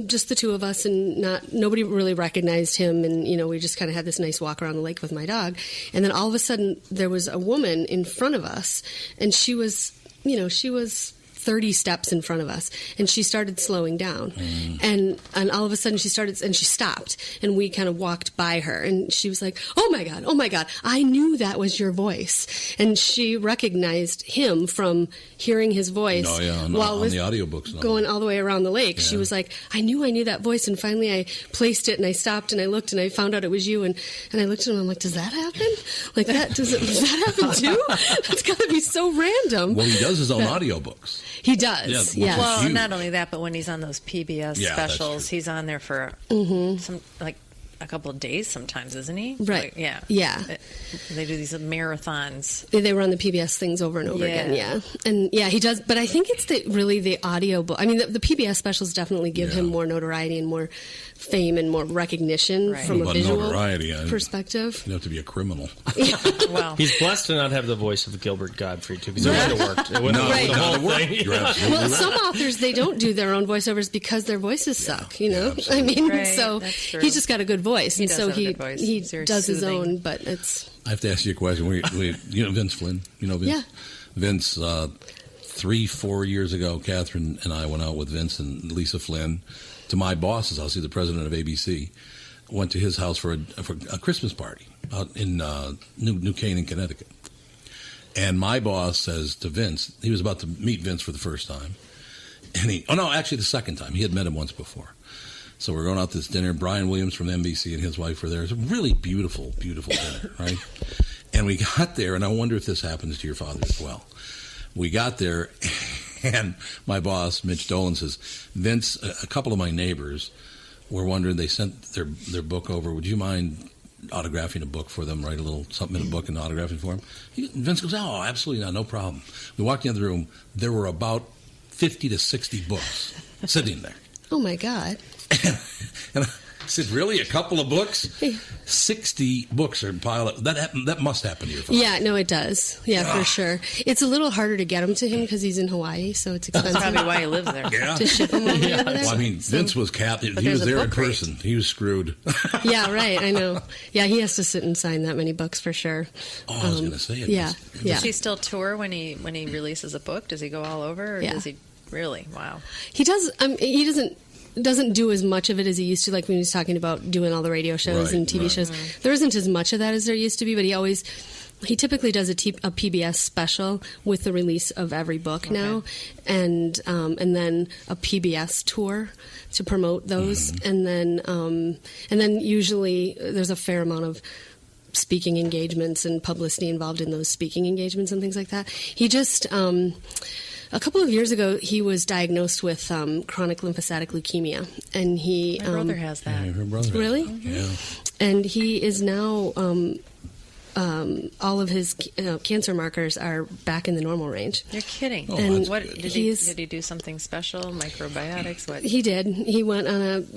just the two of us, and nobody really recognized him, and we just kind of had this nice walk around the lake with my dog, and then all of a sudden there was a woman in front of us, and she was 30 steps in front of us, and she started slowing down. And all of a sudden she stopped, and we kind of walked by her, and she was like, oh my God, I knew that was your voice. And she recognized him from hearing his voice while on the audiobooks going all the way around the lake. She was like, I knew that voice, and finally I placed it, and I stopped, and I looked, and I found out it was you, and I looked at him, I'm like, does that happen? Like that, does that happen too? That's got to be so random. Well, he does his own audiobooks. He does. Yeah. Well, not only that, but when he's on those PBS specials, he's on there for some a couple of days sometimes, isn't he? Right. Yeah. They do these marathons. They run the PBS things over and over again, And he does, but I think it's really the audio book. I mean, the PBS specials definitely give him more notoriety and more fame and more recognition from a visual perspective. You have to be a criminal. Well, he's blessed to not have the voice of Gilbert Godfrey, too, because it would have worked. It wouldn't have the whole thing. Well, some authors, they don't do their own voiceovers because their voices suck, you know? I mean, so he's just got a good voice, and so he does his own, but it's... I have to ask you a question. You know Vince Flynn? You know Vince? Yeah. Vince, 3-4 years ago, Catherine and I went out with Vince and Lisa Flynn to my boss's house. He's the president of ABC. Went to his house for a Christmas party out in New Canaan, Connecticut. And my boss says to Vince, he was about to meet Vince for the first time. And actually the second time. He had met him once before. So we're going out to this dinner. Brian Williams from NBC and his wife were there. It's a really beautiful, beautiful dinner, right? And we got there, and I wonder if this happens to your father as well. We got there, and my boss, Mitch Dolan, says, Vince, a couple of my neighbors were wondering, they sent their book over. Would you mind autographing a book for them, write a little something in a book and autographing for him? Vince goes, oh, absolutely not, no problem. We walked into the room. There were about 50 to 60 books sitting there. Oh, my God. And I said, really? A couple of books? 60 books are piled up. That must happen to your father. Yeah, no, it does. Yeah, for sure. It's a little harder to get them to him because he's in Hawaii, so it's expensive. That's probably why he lives there. To ship them over there. Well, I mean, Vince was captive. He was there in person. He was screwed. Yeah, right. I know. Yeah, he has to sit and sign that many books for sure. Oh, I was going to say it. Yeah. Does he still tour when he releases a book? Does he go all over, or does he really? Wow. He does. He doesn't do as much of it as he used to, like when he was talking about doing all the radio shows and TV shows. There isn't as much of that as there used to be, but he typically does a PBS special with the release of every book now, and then a PBS tour to promote those, and then usually there's a fair amount of speaking engagements and publicity involved in those speaking engagements and things like that. He just a couple of years ago, he was diagnosed with chronic lymphocytic leukemia, and my brother has that. Yeah, her brother. Really? Yeah. And he is now all of his cancer markers are back in the normal range. You're kidding. Oh, and what did he do something special? Microbiotics? What? He did. He went on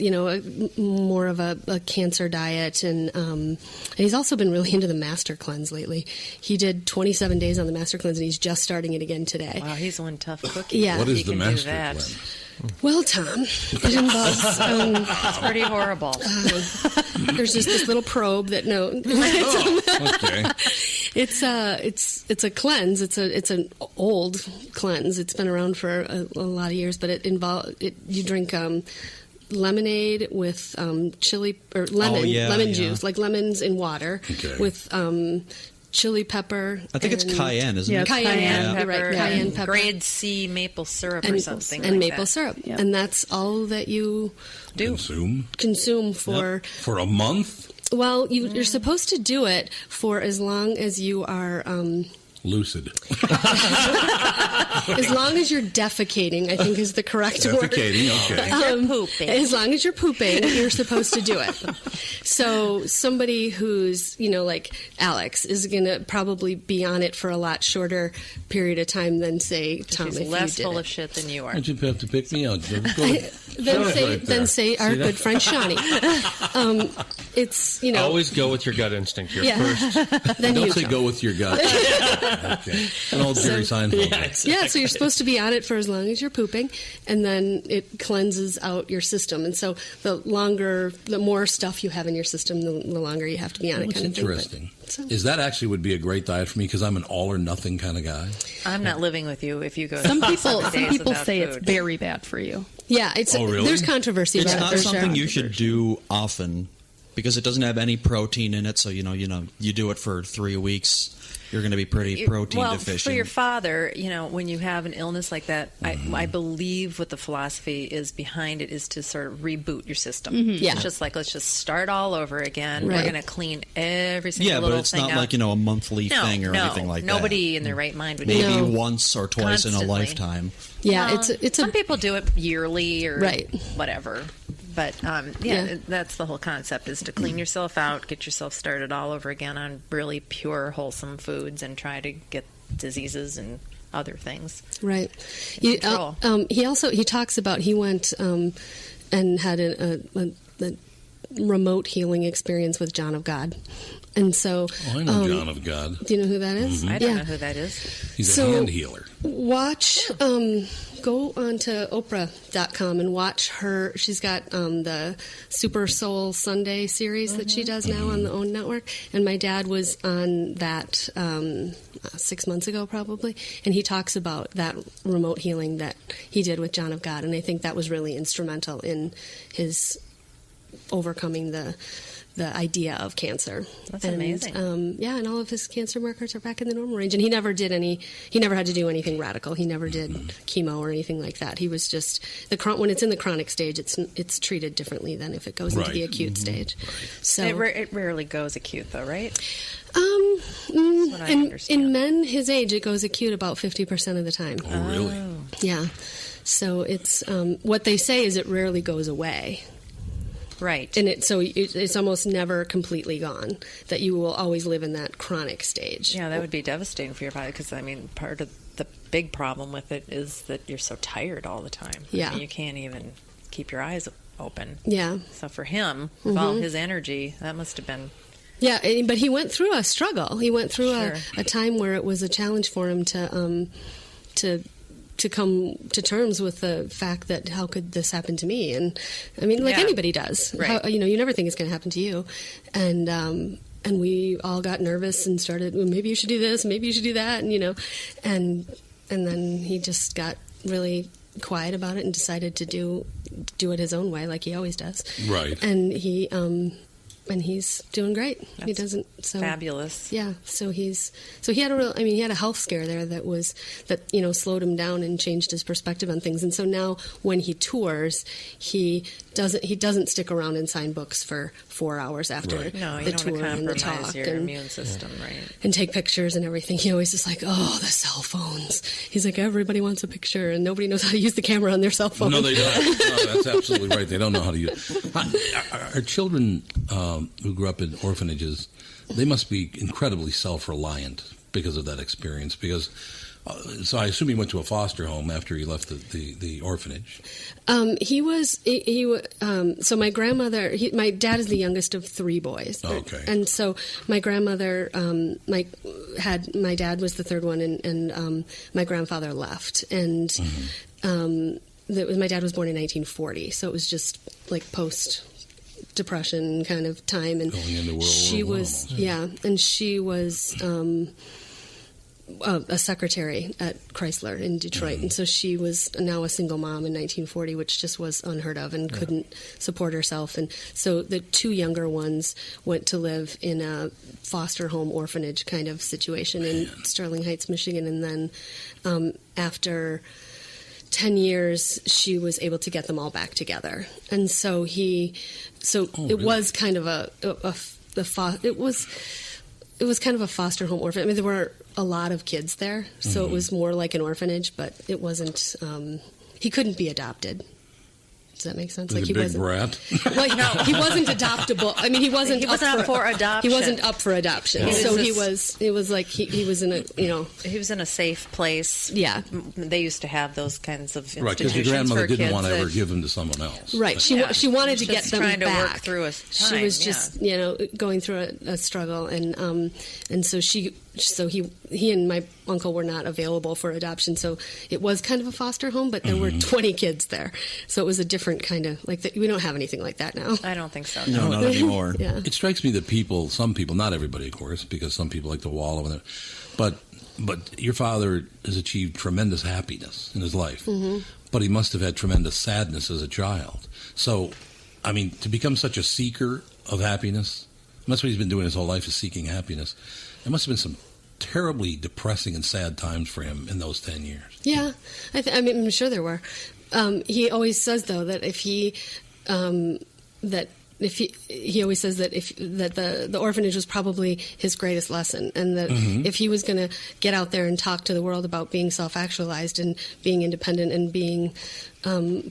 more of a cancer diet, and he's also been really into the Master Cleanse lately. He did 27 days on the Master Cleanse, and he's just starting it again today. Wow, he's one tough cookie. Yeah. What is the Master Cleanse? Well, Tom, it involves... it's pretty horrible. There's just this little probe that Okay. It's a cleanse. It's an old cleanse. It's been around for a lot of years, but you drink lemonade with chili or lemon juice, like lemons in water with chili pepper. I think it's cayenne, isn't it? Cayenne pepper. Right, cayenne pepper. Grade C maple syrup or something. And like maple that. syrup. Yep. And that's all that you consume for a month? Well, you're supposed to do it for as long as you are lucid. As long as you're defecating, I think is the correct word. Defecating, okay. You're pooping. As long as you're pooping, you're supposed to do it. So somebody who's, like Alex is going to probably be on it for a lot shorter period of time than, say, Tom, if He's less you did full it. of shit than you are. Why'd you have to pick me out? Then say our good friend Shawnee. it's always go with your gut instinct. You're first. Then don't say go with your gut. Okay. An old Jerry Seinfeld. Yeah, exactly. Yeah, so you're supposed to be on it for as long as you're pooping, and then it cleanses out your system. And so the more stuff you have in your system, the longer you have to be on it. That's kind of interesting. So. Is that actually would be a great diet for me because I'm an all or nothing kind of guy? I'm not living with you if you go. Some people without say food. it's very bad for you. Yeah, really? There's controversy It's about not it. something you should do often because it doesn't have any protein in it. So you do it for 3 weeks, you're going to be pretty protein deficient. For your father, when you have an illness like that, I believe what the philosophy is behind it is to sort of reboot your system. Mm-hmm. Yeah. It's just like, let's just start all over again. Right. We're going to clean every single little thing out. Yeah, but it's not like, a monthly thing or anything like that. Nobody in their right mind would do Maybe that. once or twice in a lifetime. Yeah, some people do it yearly or Right. whatever. But, that's the whole concept is to clean yourself out, get yourself started all over again on really pure, wholesome foods and try to get diseases and other things. Right. He talks about he went and had a remote healing experience with John of God. And so... Oh, I know John of God. Do you know who that is? I don't know who that is. He's a hand healer. Go on to Oprah.com and watch her. She's got the Super Soul Sunday series that she does now on the OWN network. And my dad was on that 6 months ago probably. And he talks about that remote healing that he did with John of God. And I think that was really instrumental in his overcoming the idea of cancer. That's amazing. And all of his cancer markers are back in the normal range. And he never had to do anything radical. He never did chemo or anything like that. He was just when it's in the chronic stage, it's treated differently than if it goes into the acute stage. Right. So it rarely goes acute, though, right? In men his age, it goes acute about 50% of the time. Oh, really? Yeah. So it's what they say is it rarely goes away. Right. And it's almost never completely gone, that you will always live in that chronic stage. Yeah, that would be devastating for your body because, part of the big problem with it is that you're so tired all the time. Yeah. You can't even keep your eyes open. Yeah. So for him, with all his energy, that must have been... Yeah, but he went through a struggle. He went through Sure. a time where it was a challenge for him to come to terms with the fact that how could this happen to me? And anybody does. Right. You never think it's going to happen to you. And we all got nervous and started, well, maybe you should do this, maybe you should do that, and then he just got really quiet about it and decided to do it his own way, like he always does. Right. And he's doing great. He doesn't fabulous. Yeah. So he had he had a health scare there that slowed him down and changed his perspective on things. And so now when he tours, he doesn't stick around and sign books for 4 hours after the tour and the talk your immune system, right? And take pictures and everything. He always is like, the cell phones. He's like, everybody wants a picture and nobody knows how to use the camera on their cell phone. No, they don't. No, that's absolutely right. They don't know how to use it. Our children who grew up in orphanages, they must be incredibly self-reliant because of that experience. So I assume he went to a foster home after he left the orphanage. So my grandmother, my dad is the youngest of 3 boys. Okay. And so my grandmother, my dad was the third one, and my grandfather left. And my dad was born in 1940, so it was just like post-Depression kind of time. And going into World she War I was, almost. and she was a secretary at Chrysler in Detroit. And so she was now a single mom in 1940, which just was unheard of and couldn't support herself. And so the 2 younger ones went to live in a foster home orphanage kind of situation in Sterling Heights, Michigan. And then after 10 years, she was able to get them all back together. And so it was kind of it was kind of a foster home orphanage. I mean, there were a lot of kids there, so it was more like an orphanage, but it wasn't, he couldn't be adopted. Does that make sense? Like he wasn't brat. Like he wasn't adoptable. I mean, he wasn't up for adoption. He wasn't up for adoption. Yeah. So he was like he was in a he was in a safe place. Yeah, they used to have those kinds of institutions. Right, because your grandmother for didn't want to kids ever give him to someone else. Right. She wanted to get them trying back. To work through a time. She was just going through a struggle, and so he and my uncle were not available for adoption. So it was kind of a foster home, but there were 20 kids there. So it was a different kind of we don't have anything like that now. I don't think so. No, not anymore. Yeah. It strikes me that some people, not everybody, of course, because some people like to wallow in it, but your father has achieved tremendous happiness in his life, but he must have had tremendous sadness as a child. So, I mean, to become such a seeker of happiness, that's what he's been doing his whole life, is seeking happiness. It must have been some terribly depressing and sad times for him in those 10 years. Yeah, I mean, I'm sure there were. He always says, though, that he always says that the orphanage was probably his greatest lesson, and that if he was going to get out there and talk to the world about being self-actualized and being independent and being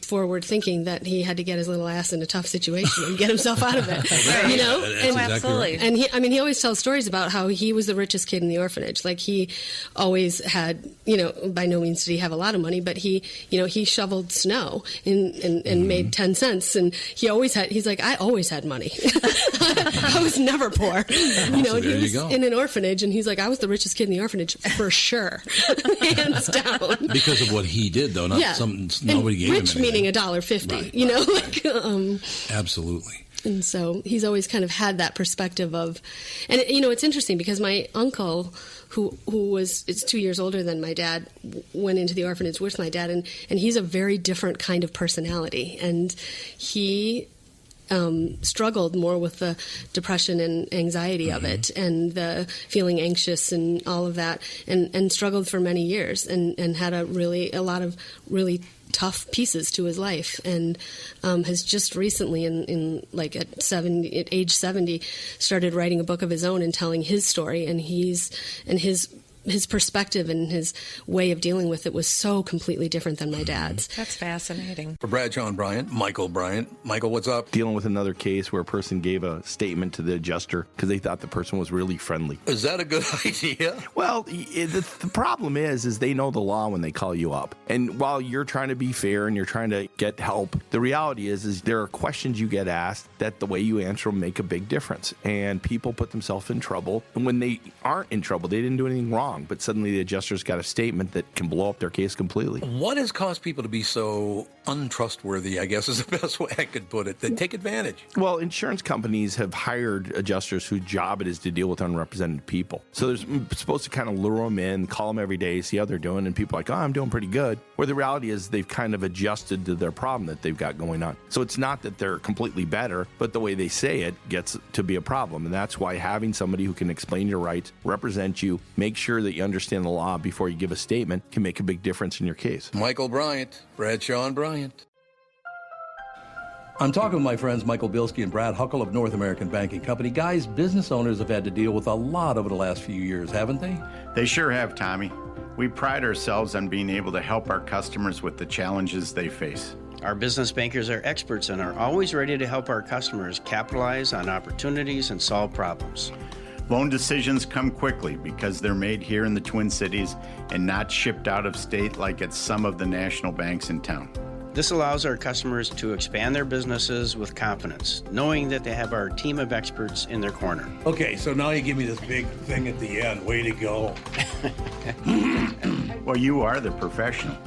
forward-thinking, that he had to get his little ass in a tough situation and get himself out of it. Right. You know, Absolutely. And he always tells stories about how he was the richest kid in the orphanage. Like, he always had, by no means did he have a lot of money, but he shoveled snow and made 10 cents, and he's like, I always had money. I was never poor. He was in an orphanage, and he's like, I was the richest kid in the orphanage for sure, hands down. Because of what he did, though, not nobody gave him rich anything. meaning $1.50. Right. Absolutely. And so he's always kind of had that perspective of, and it's interesting because my uncle, who is 2 years older than my dad, went into the orphanage with my dad, and he's a very different kind of personality, and he struggled more with the depression and anxiety of it, and the feeling anxious and all of that, and struggled for many years, and had a lot of really tough pieces to his life, and has just recently, at age 70, started writing a book of his own and telling his story, and his perspective and his way of dealing with it was so completely different than my dad's. That's fascinating. For Bradshaw and Bryant, Michael Bryant. Michael, what's up? Dealing with another case where a person gave a statement to the adjuster because they thought the person was really friendly. Is that a good idea? Well, the problem is they know the law when they call you up. And while you're trying to be fair and you're trying to get help, the reality is there are questions you get asked that the way you answer them make a big difference. And people put themselves in trouble. And when they aren't in trouble, they didn't do anything wrong, but suddenly the adjuster's got a statement that can blow up their case completely. What has caused people to be so untrustworthy, I guess is the best way I could put it? They take advantage. Well, insurance companies have hired adjusters whose job it is to deal with unrepresented people. So they're supposed to kind of lure them in, call them every day, see how they're doing, and people are like, I'm doing pretty good. Where the reality is they've kind of adjusted to their problem that they've got going on. So it's not that they're completely better, but the way they say it gets to be a problem. And that's why having somebody who can explain your rights, represent you, make sure that you understand the law before you give a statement can make a big difference in your case. Michael Bryant, Bradshaw and Bryant. I'm talking with my friends Michael Bilski and Brad Huckle of North American Banking Company. Guys, business owners have had to deal with a lot over the last few years, haven't they? They sure have, Tommy. We pride ourselves on being able to help our customers with the challenges they face. Our business bankers are experts and are always ready to help our customers capitalize on opportunities and solve problems. Loan decisions come quickly because they're made here in the Twin Cities and not shipped out of state like at some of the national banks in town. This allows our customers to expand their businesses with confidence, knowing that they have our team of experts in their corner. Okay, so now you give me this big thing at the end. Way to go. Well, you are the professional.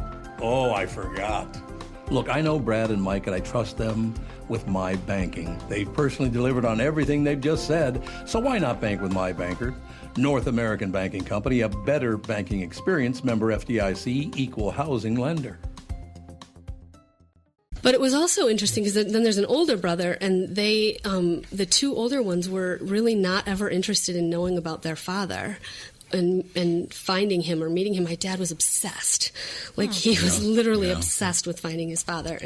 Oh, I forgot. Look, I know Brad and Mike, and I trust them with my banking. They've personally delivered on everything they've just said, so why not bank with my banker? North American Banking Company, a better banking experience, member FDIC, equal housing lender. But it was also interesting because then there's an older brother, and they, the two older ones, were really not ever interested in knowing about their father and finding him or meeting him. My dad was obsessed. He was literally obsessed with finding his father,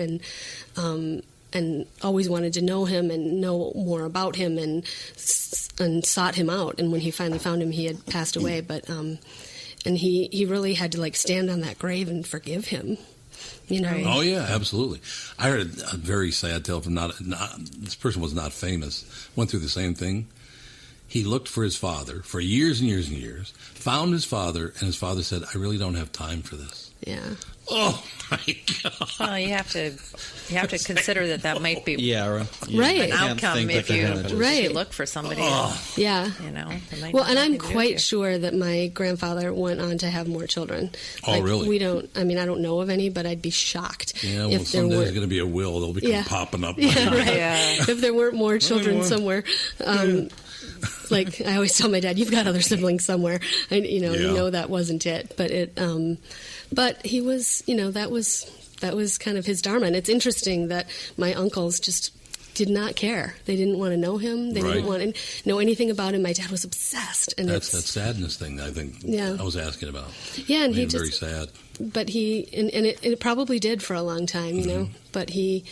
and always wanted to know him and know more about him, and sought him out. And when he finally found him, he had passed away. But and he really had to stand on that grave and forgive him. You know? Oh yeah, absolutely. I heard a very sad tale from this person was not famous. Went through the same thing. He looked for his father for years and years and years. Found his father, and his father said, "I really don't have time for this." Yeah. Oh my God. Well, you have to consider that might be right an outcome if you look for somebody. Yeah. You know. Well, and I'm quite sure that my grandfather went on to have more children. Oh, really? We don't. I mean, I don't know of any, but I'd be shocked. Yeah. Well, someday there's going to be a will. They'll be popping up. Yeah. Right. Yeah. If there weren't more children somewhere. Like I always tell my dad, you've got other siblings somewhere. You know that wasn't it, but but he was, that was kind of his dharma. And it's interesting that my uncles just did not care. They didn't want to know him. They didn't want to know anything about him. My dad was obsessed, and that's that sadness thing. I think I was asking about. Yeah, and he very sad. But it probably did for a long time, you know. But he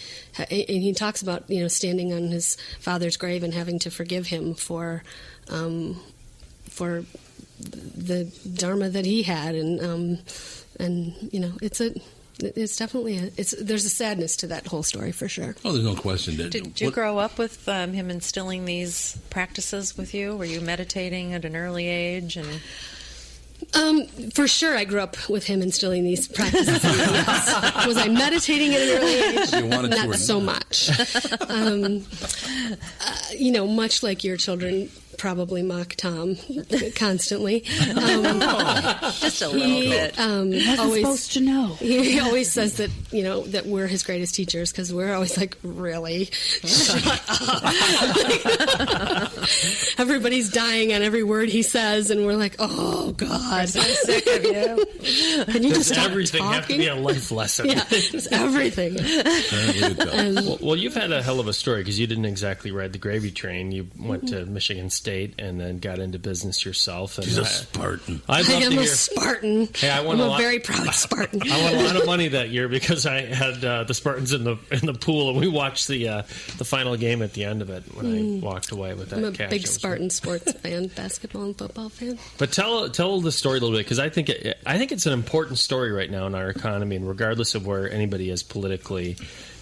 talks about standing on his father's grave and having to forgive him for the dharma that he had, and it's definitely there's a sadness to that whole story for sure. Oh, there's no question. Did you grow up with him instilling these practices with you? Were you meditating at an early age? And for sure, I grew up with him instilling these practices. Yes. Was I meditating at an early age? You wanted not to so much. Much like your children probably mock Tom constantly. Just a little bit. Wasn't supposed to know. He always says that that we're his greatest teachers because we're always like, really? Shut up! Everybody's dying on every word he says, and we're like, oh God, I'm so sick of you. Can you just stop everything talking? have to be a life lesson? Yeah, it's everything. Well, you've had a hell of a story because you didn't exactly ride the gravy train. You went to Michigan State and then got into business yourself. And she's a Spartan. I am a Spartan. Hey, I'm a very proud Spartan. I won a lot of money that year because I had the Spartans in the pool, and we watched the final game at the end of it when I walked away with that I'm a cash. big Spartan sports fan, basketball and football fan. But tell the story a little bit because I think it's an important story right now in our economy, and regardless of where anybody is politically.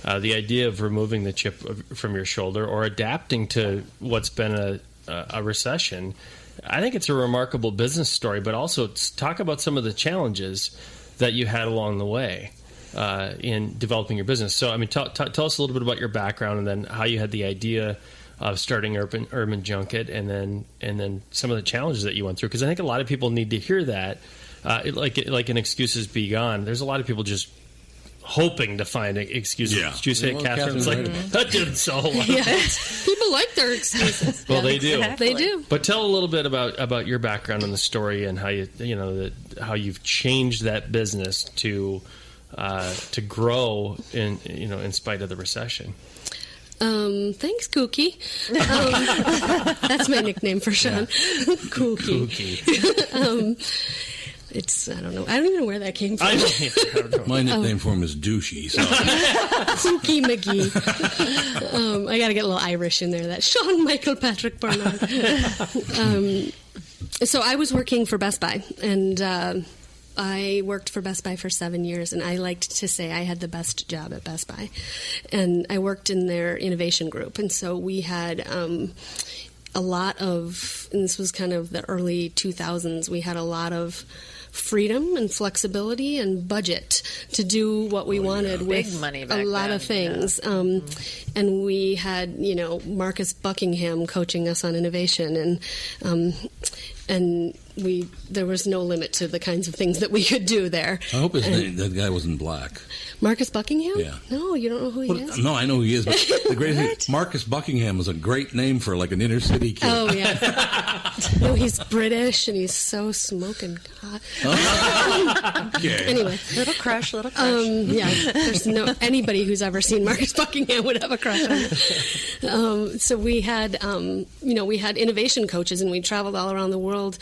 The idea of removing the chip from your shoulder or adapting to what's been a recession, I think it's a remarkable business story, but also talk about some of the challenges that you had along the way in developing your business. So, I mean, tell us a little bit about your background and then how you had the idea of starting Urban Junket and then some of the challenges that you went through. Because I think a lot of people need to hear that, like an excuses be gone. There's a lot of people just hoping to find excuses. Yeah. Did you say Catherine? It's like, that didn't sell well. Yeah. People like their excuses. Well, they do. They do. But tell a little bit about your background in the story and how how you've changed that business to grow in spite of the recession. Thanks, Kooky. That's my nickname for Sean. Yeah. Kooky. I don't know. I don't even know where that came from. I don't know. My nickname for him is Douchey. So. Kooky McGee. I got to get a little Irish in there. That Sean Michael Patrick Barnard. So I was working for Best Buy, and I worked for Best Buy for 7 years, and I liked to say I had the best job at Best Buy. And I worked in their innovation group, and so we had a lot of, and this was kind of the early 2000s, we had a lot of freedom and flexibility and budget to do what we wanted with big money a lot of things. Yeah. And we had, Marcus Buckingham coaching us on innovation, and there was no limit to the kinds of things that we could do there. I hope that guy wasn't black. Marcus Buckingham? Yeah. No, you don't know who he is? No, I know who he is. But the great thing, Marcus Buckingham is a great name for like an inner city kid. Oh, yeah. No, he's British, and he's so smoking hot. Okay. Anyway. Little crush. Yeah, there's anybody who's ever seen Marcus Buckingham would have a crush on him. So we had, we had innovation coaches, and we traveled all around the world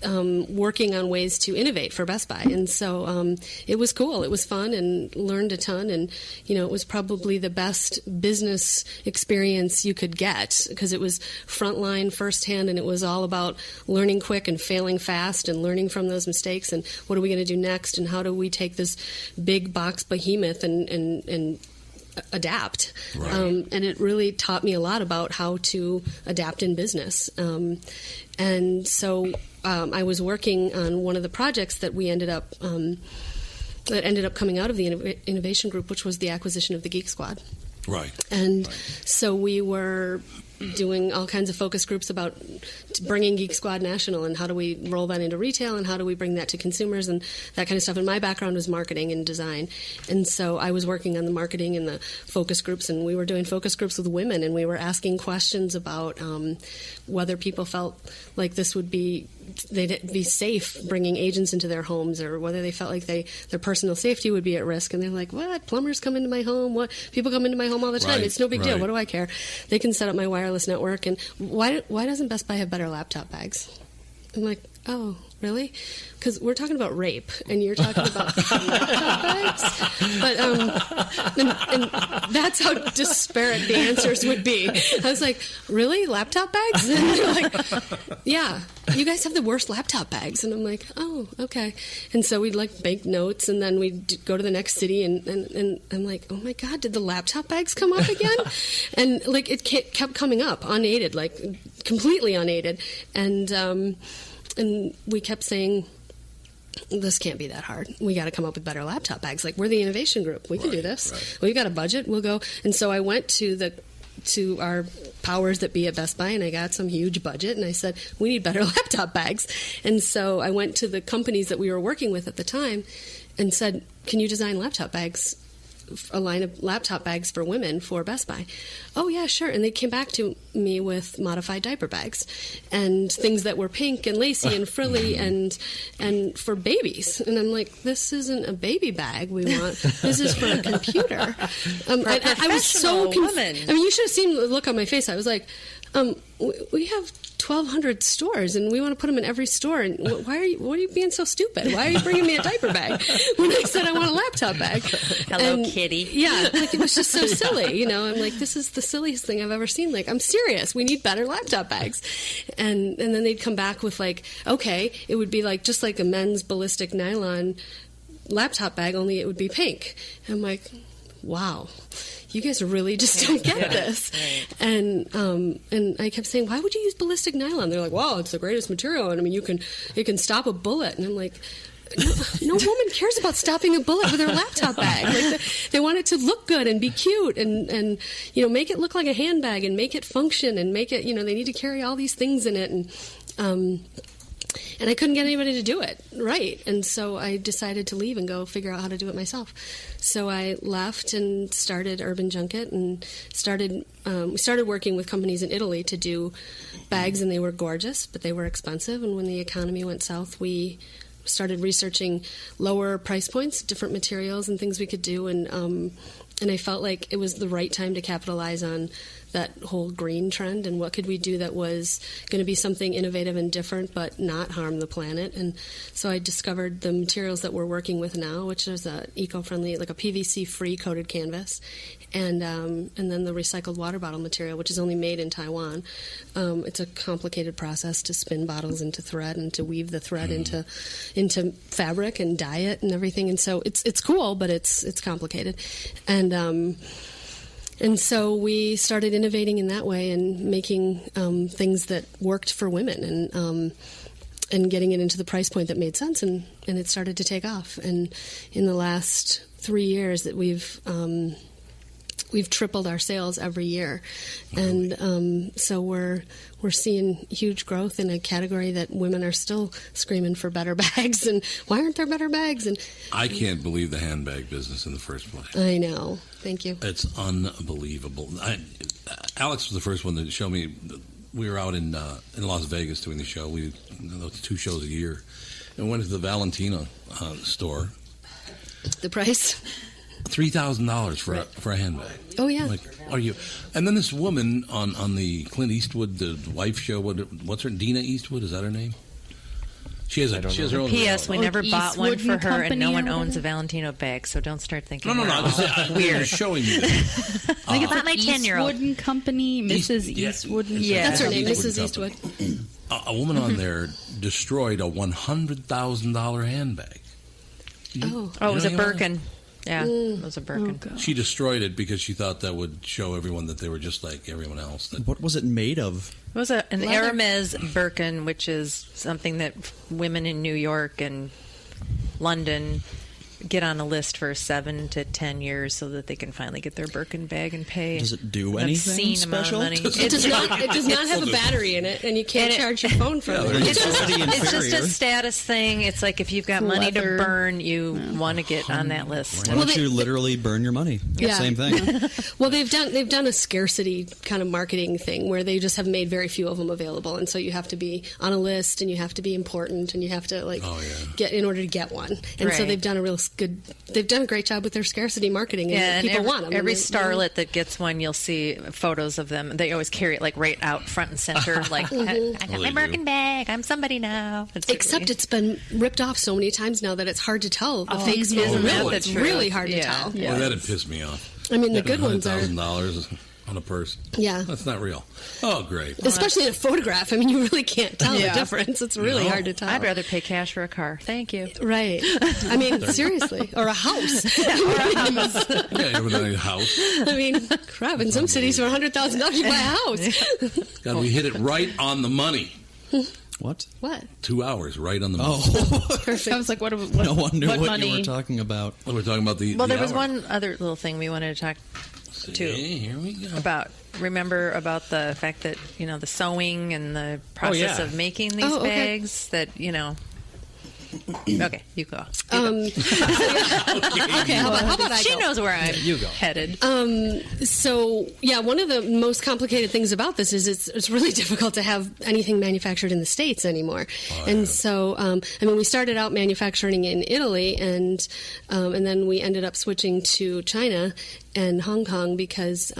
working on ways to innovate for Best Buy. And so it was cool. It was fun and learned a ton. And, it was probably the best business experience you could get because it was frontline, firsthand, and it was all about learning quick and failing fast and learning from those mistakes and what are we going to do next and how do we take this big box behemoth and adapt. Right. And it really taught me a lot about how to adapt in business. And so I was working on one of the projects that we ended up coming out of the innovation group, which was the acquisition of the Geek Squad. Right. And so we were doing all kinds of focus groups about bringing Geek Squad national and how do we roll that into retail and how do we bring that to consumers and that kind of stuff. And my background was marketing and design. And so I was working on the marketing and the focus groups, and we were doing focus groups with women, and we were asking questions about whether people felt like they'd be safe bringing agents into their homes, or whether they felt like their personal safety would be at risk. And they're like, what? Plumbers come into my home? What? People come into my home all the time. Right, it's no big deal. What do I care? They can set up my wireless network. And why doesn't Best Buy have better laptop bags? I'm like, oh, really? Because we're talking about rape, and you're talking about laptop bags. But and that's how disparate the answers would be. I was like, really, laptop bags? And they're like, yeah, you guys have the worst laptop bags. And I'm like, oh, okay. And so we'd bank notes, and then we'd go to the next city, and I'm like, oh my God, did the laptop bags come up again? And it kept coming up unaided, completely unaided, and we kept saying, this can't be that hard. We got to come up with better laptop bags. We're the innovation group. We can do this. Right. We've got a budget. We'll go. And so I went to our powers that be at Best Buy, and I got some huge budget, and I said, we need better laptop bags. And so I went to the companies that we were working with at the time and said, can you design laptop bags, a line of laptop bags for women for Best Buy? Oh, yeah, sure. And they came back to me with modified diaper bags and things that were pink and lacy and frilly and for babies. And I'm like, this isn't a baby bag we want. This is for a computer. I was so confused. I mean, you should have seen the look on my face. I was like, we have 1,200 stores, and we want to put them in every store. And what are you being so stupid? Why are you bringing me a diaper bag when I said I want a laptop bag? Hello, kitty. Yeah, it was just so silly. I'm like, this is the silliest thing I've ever seen. I'm serious. We need better laptop bags. And then they'd come back with okay, it would be just like a men's ballistic nylon laptop bag, only it would be pink. And I'm like, wow. You guys really just don't get this. Right. And I kept saying, why would you use ballistic nylon? They're like, wow, it's the greatest material. And I mean, it can stop a bullet. And I'm like, no woman cares about stopping a bullet with her laptop bag. They want it to look good and be cute and make it look like a handbag and make it function and make it, they need to carry all these things in it. And I couldn't get anybody to do it right. And so I decided to leave and go figure out how to do it myself. So I left and started Urban Junket and we started working with companies in Italy to do bags, and they were gorgeous, but they were expensive. And when the economy went south, we started researching lower price points, different materials and things we could do. And I felt like it was the right time to capitalize on that whole green trend and what could we do that was going to be something innovative and different but not harm the planet. And so I discovered the materials that we're working with now, which is a eco-friendly, a PVC-free coated canvas, and then the recycled water bottle material, which is only made in Taiwan. It's a complicated process to spin bottles into thread and to weave the thread into fabric and dye it and everything. And so it's cool, but it's complicated. And so we started innovating in that way and making things that worked for women and getting it into the price point that made sense, and it started to take off. And in the last 3 years that we've tripled our sales every year. And so we're seeing huge growth in a category that women are still screaming for better bags. And why aren't there better bags? And I can't believe the handbag business in the first place. I know. Thank you. It's unbelievable. Alex was the first one to show me. We were out in Las Vegas doing the show. We those 2 shows a year, and went to the Valentina store. The price? $3,000 for a handbag. Oh yeah. Are you? And then this woman on the Clint Eastwood, the wife show. What's her? Dina Eastwood, is that her name? She has her own. P.S. We never bought one for her, and no one owns a a Valentino bag, so don't start thinking. No. It's weird. I'm showing you. I think it's my 10-year-old. Eastwood Company, Mrs. Eastwood. Yeah, that's her name, Mrs. Eastwood. A woman on there destroyed a $100,000 handbag. It was a Birkin. Yeah, it was a Birkin. She destroyed it because she thought that would show everyone that they were just like everyone else. What was it made of? It was an Hermes Birkin, which is something that women in New York and London get on a list for 7 to 10 years so that they can finally get their Birkin bag and pay. Does it do anything special? It does not have a battery in it, and you can't charge your phone from it. It's just a status thing. It's like if you've got money to burn, you want to get on that list. Why don't you literally burn your money? Yeah. Same thing. Well, they've done a scarcity kind of marketing thing where they just have made very few of them available, and so you have to be on a list, and you have to be important, and you have to get in order to get one. And so they've done a great job with their scarcity marketing, and people want them. Every starlet that gets one, you'll see photos of them. They always carry it like right out front and center, like I got my Birkin bag. I'm somebody now. Except it's been ripped off so many times now that it's hard to tell the fakes from the real. It's really hard to tell. Well, that'd piss me off. I mean, the good ones are $100,000 on a purse. Yeah, that's not real. Oh, great! Especially in a photograph. I mean, you really can't tell the difference. It's really hard to tell. I'd rather pay cash for a car. Thank you. Right. I mean, seriously, or a house. Yeah, you have a house. I mean, crap. In some cities, for $100,000, you buy a house. God, we hit it right on the money. What? 2 hours, right on the money. Oh, perfect. I was like, no one knew what you were talking about. Well, we're talking about the. Well, there was hour. one other little thing we wanted to talk to. Here we go. Remember about the fact that the sewing and the process of making these bags. That Okay, you go. Okay, how about I go? She knows where I'm headed. So, one of the most complicated things about this is it's really difficult to have anything manufactured in the States anymore. So, we started out manufacturing in Italy, and then we ended up switching to China and Hong Kong because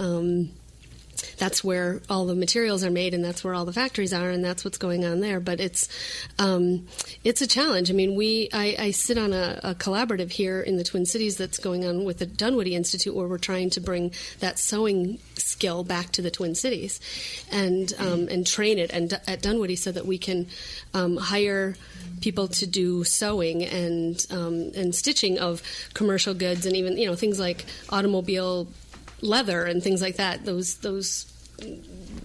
that's where all the materials are made, and that's where all the factories are, and that's what's going on there. But it's a challenge. I mean, I sit on a collaborative here in the Twin Cities that's going on with the Dunwoody Institute, where we're trying to bring that sewing skill back to the Twin Cities and train it at Dunwoody so that we can hire people to do sewing and stitching of commercial goods, and even things like automobile leather and things like that. Those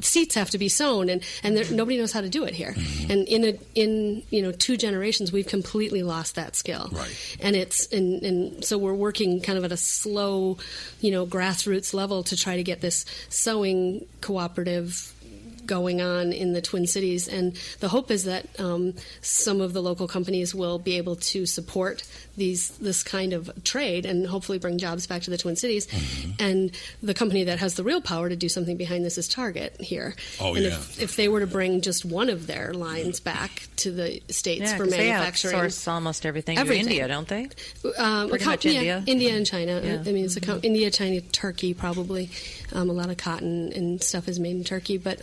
seats have to be sewn, and nobody knows how to do it here. And in 2 generations, we've completely lost that skill. Right. And so we're working kind of at a slow, grassroots level to try to get this sewing cooperative going on in the Twin Cities, and the hope is that some of the local companies will be able to support this kind of trade and hopefully bring jobs back to the Twin Cities. And the company that has the real power to do something behind this is Target here. If they were to bring just one of their lines back to the States for manufacturing, they outsource almost everything to India, don't they? Pretty much India. India and China. I mean, it's India, China, Turkey, probably. A lot of cotton and stuff is made in Turkey, but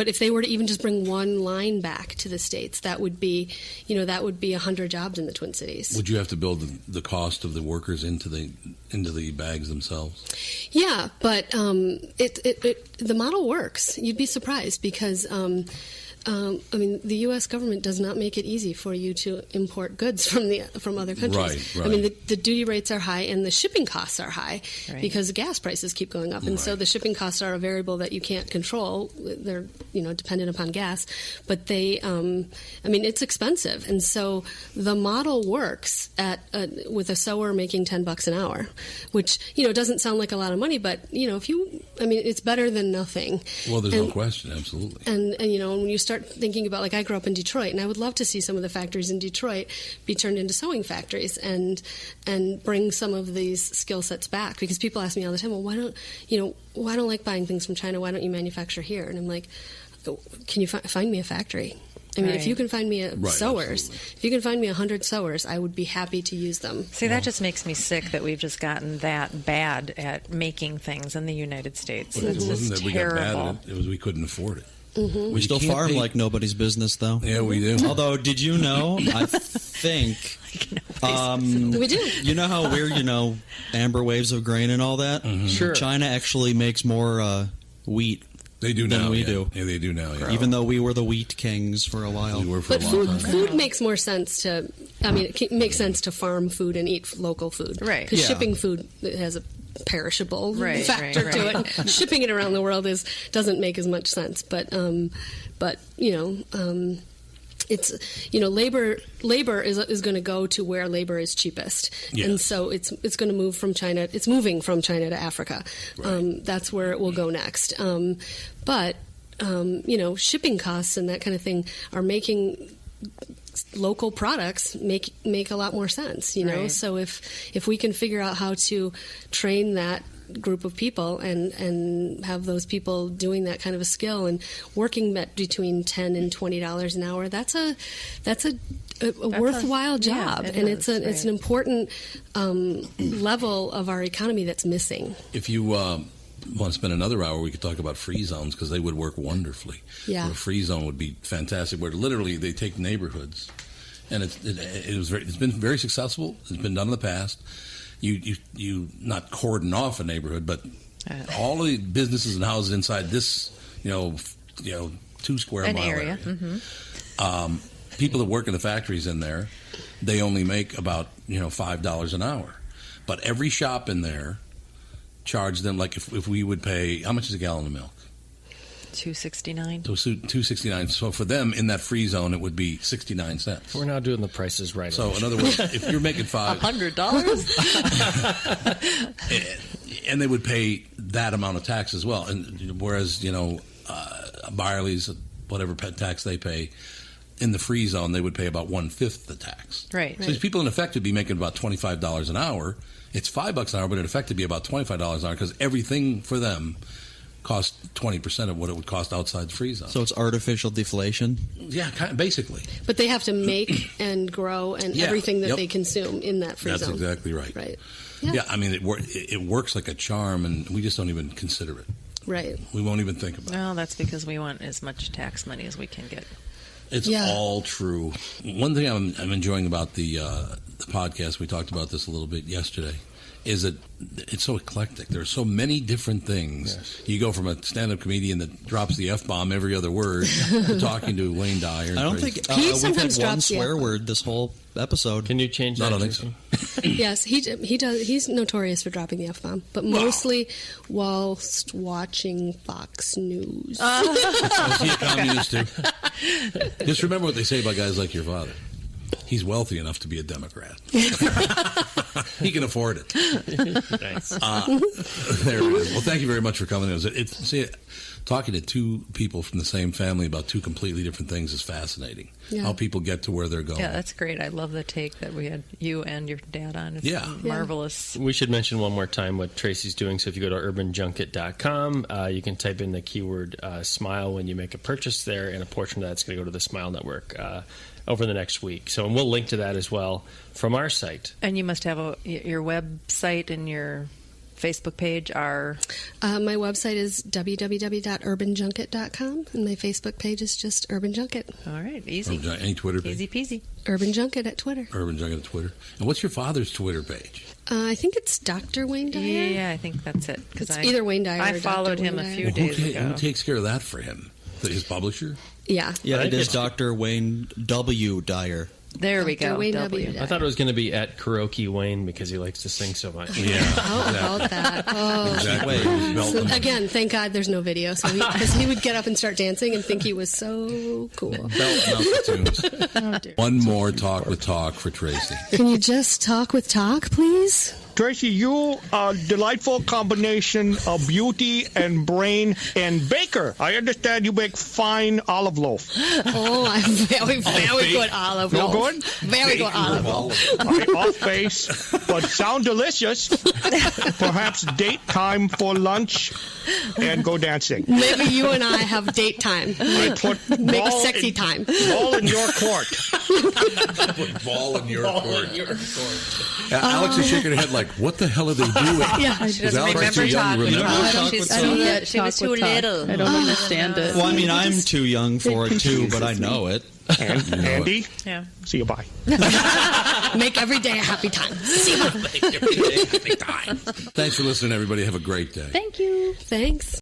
if they were to even just bring one line back to the States, that would be 100 jobs in the Twin Cities. Would you have to build the cost of the workers into the bags themselves? Yeah, but the model works. You'd be surprised because the U.S. government does not make it easy for you to import goods from other countries. Right. I mean, the duty rates are high and the shipping costs are high because gas prices keep going up, and so the shipping costs are a variable that you can't control. They're dependent upon gas, but it's expensive, and so the model works with a sewer making $10 an hour, which doesn't sound like a lot of money, but it's better than nothing. Well, there's no question, absolutely. And when you start thinking about, like, I grew up in Detroit, and I would love to see some of the factories in Detroit be turned into sewing factories and bring some of these skill sets back, because people ask me all the time, well, why don't like buying things from China, why don't you manufacture here? And I'm like, can you find me a factory? I mean, if you can find me sewers, if you can find me 100 sewers, I would be happy to use them. See, that just makes me sick that we've just gotten that bad at making things in the United States. But That's it wasn't just that we terrible. got bad at it. It was we couldn't afford it. Mm-hmm. We still farm like nobody's business, though. Yeah, we do. Although, did you know, I think... we do. You know how we're, amber waves of grain and all that? Mm-hmm. Sure. China actually makes more wheat. They do than now. we Yeah. do. Yeah, they do now. Yeah. Even though we were the wheat kings for a while. We were for But a long time. food makes more sense to. I mean, it makes sense to farm food and eat local food, Right. Because Yeah. shipping food has a perishable Right, factor right, to right. it. Shipping it around the world doesn't make as much sense. But it's labor is going to go to where labor is cheapest, Yeah. and so it's going to move from China. It's moving from China to Africa. Right. That's where it will go next. But shipping costs and that kind of thing are making local products make a lot more sense. Right. So if we can figure out how to train that group of people and have those people doing that kind of a skill and working between $10 and $20 an hour, that's a worthwhile job, it and is, it's an important level of our economy that's missing. If you want to spend another hour, we could talk about free zones because they would work wonderfly. Yeah. A free zone would be fantastic, where literally they take neighborhoods, and it's been very successful. It's been done in the past. You not cordon off a neighborhood, but all the businesses and houses inside this 2 square An mile area. area. People that work in the factories in there, they only make about $5 an hour, but every shop in there charge them like if we would pay, how much is a gallon of milk? $2.69. So $2.69. So for them in that free zone, it would be 69 cents. We're now doing the prices right. So in other words, if you're making $100, and they would pay that amount of tax as well, and whereas Byerly's whatever tax they pay in the free zone, they would pay about 1/5 the tax. Right. So these people in effect would be making about $25 an hour. It's $5 an hour, but in effect it'd be about $25 an hour because everything for them cost 20% of what it would cost outside the free zone. So it's artificial deflation? Yeah, basically. But they have to make and grow and everything that they consume in that free zone. That's exactly right. Right. Yeah, I mean, it works like a charm, and we just don't even consider it. Right. We won't even think about it. Well, that's because we want as much tax money as we can get. It's all true. One thing I'm enjoying about the podcast, we talked about this a little bit yesterday, is that it's so eclectic. There are so many different things. Yes. You go from a stand-up comedian that drops the F-bomb every other word to talking to Wayne Dyer. I don't think we've had one swear word this whole episode. Can you change that? I don't think so. Yes, he does. He's notorious for dropping the F-bomb, but mostly whilst watching Fox News. Was he a communist too? Just remember what they say about guys like your father. He's wealthy enough to be a Democrat. He can afford it. Nice. There it is. Well, thank you very much for coming in. Talking to two people from the same family about two completely different things is fascinating. Yeah. How people get to where they're going. Yeah, that's great. I love the take that we had you and your dad on. It's marvelous. We should mention one more time what Tracy's doing. So if you go to urbanjunket.com, you can type in the keyword smile when you make a purchase there, and a portion of that's going to go to the Smile Network over the next week. So, and we'll link to that as well from our site. And you must have your website and your Facebook page are? My website is www.urbanjunket.com, and my Facebook page is just Urban Junket. All right, easy. Any Twitter page? Easy peasy. Urban Junket at Twitter. Urban Junket at Twitter. And what's your father's Twitter page? I think it's Dr. Wayne Dyer. Yeah, I think that's it. It's either Wayne Dyer I or followed Dr. him Wayne a Dyer. few days ago. Who takes care of that for him? His publisher? Yeah. Yeah, it is Dr. Wayne W. Dyer. There we go. Wayne W. I thought it was going to be at Karaoke Wayne because he likes to sing so much. Yeah. How about that? Oh. Exactly. So, again, thank God there's no video, because he would get up and start dancing and think he was so cool. One more talk with talk for Tracy. Can you just talk with talk, please? Tracy, you are a delightful combination of beauty and brain and baker. I understand you make fine olive loaf. Oh, I'm very good olive loaf. Feel good? Very good olive loaf. Off base, but sound delicious. Perhaps date time for lunch and go dancing. Maybe you and I have date time. Make a sexy time. Ball in your court. Ball in your court. Alex is shaking her head like, what the hell are they doing? Yeah, she doesn't remember chocolate. She was too little. I don't understand it. Well, I mean, I'm too young for it too, but I know it. And Andy, Yeah. see you, bye. Make every day a happy time. See you. Thanks for listening, everybody. Have a great day. Thank you. Thanks.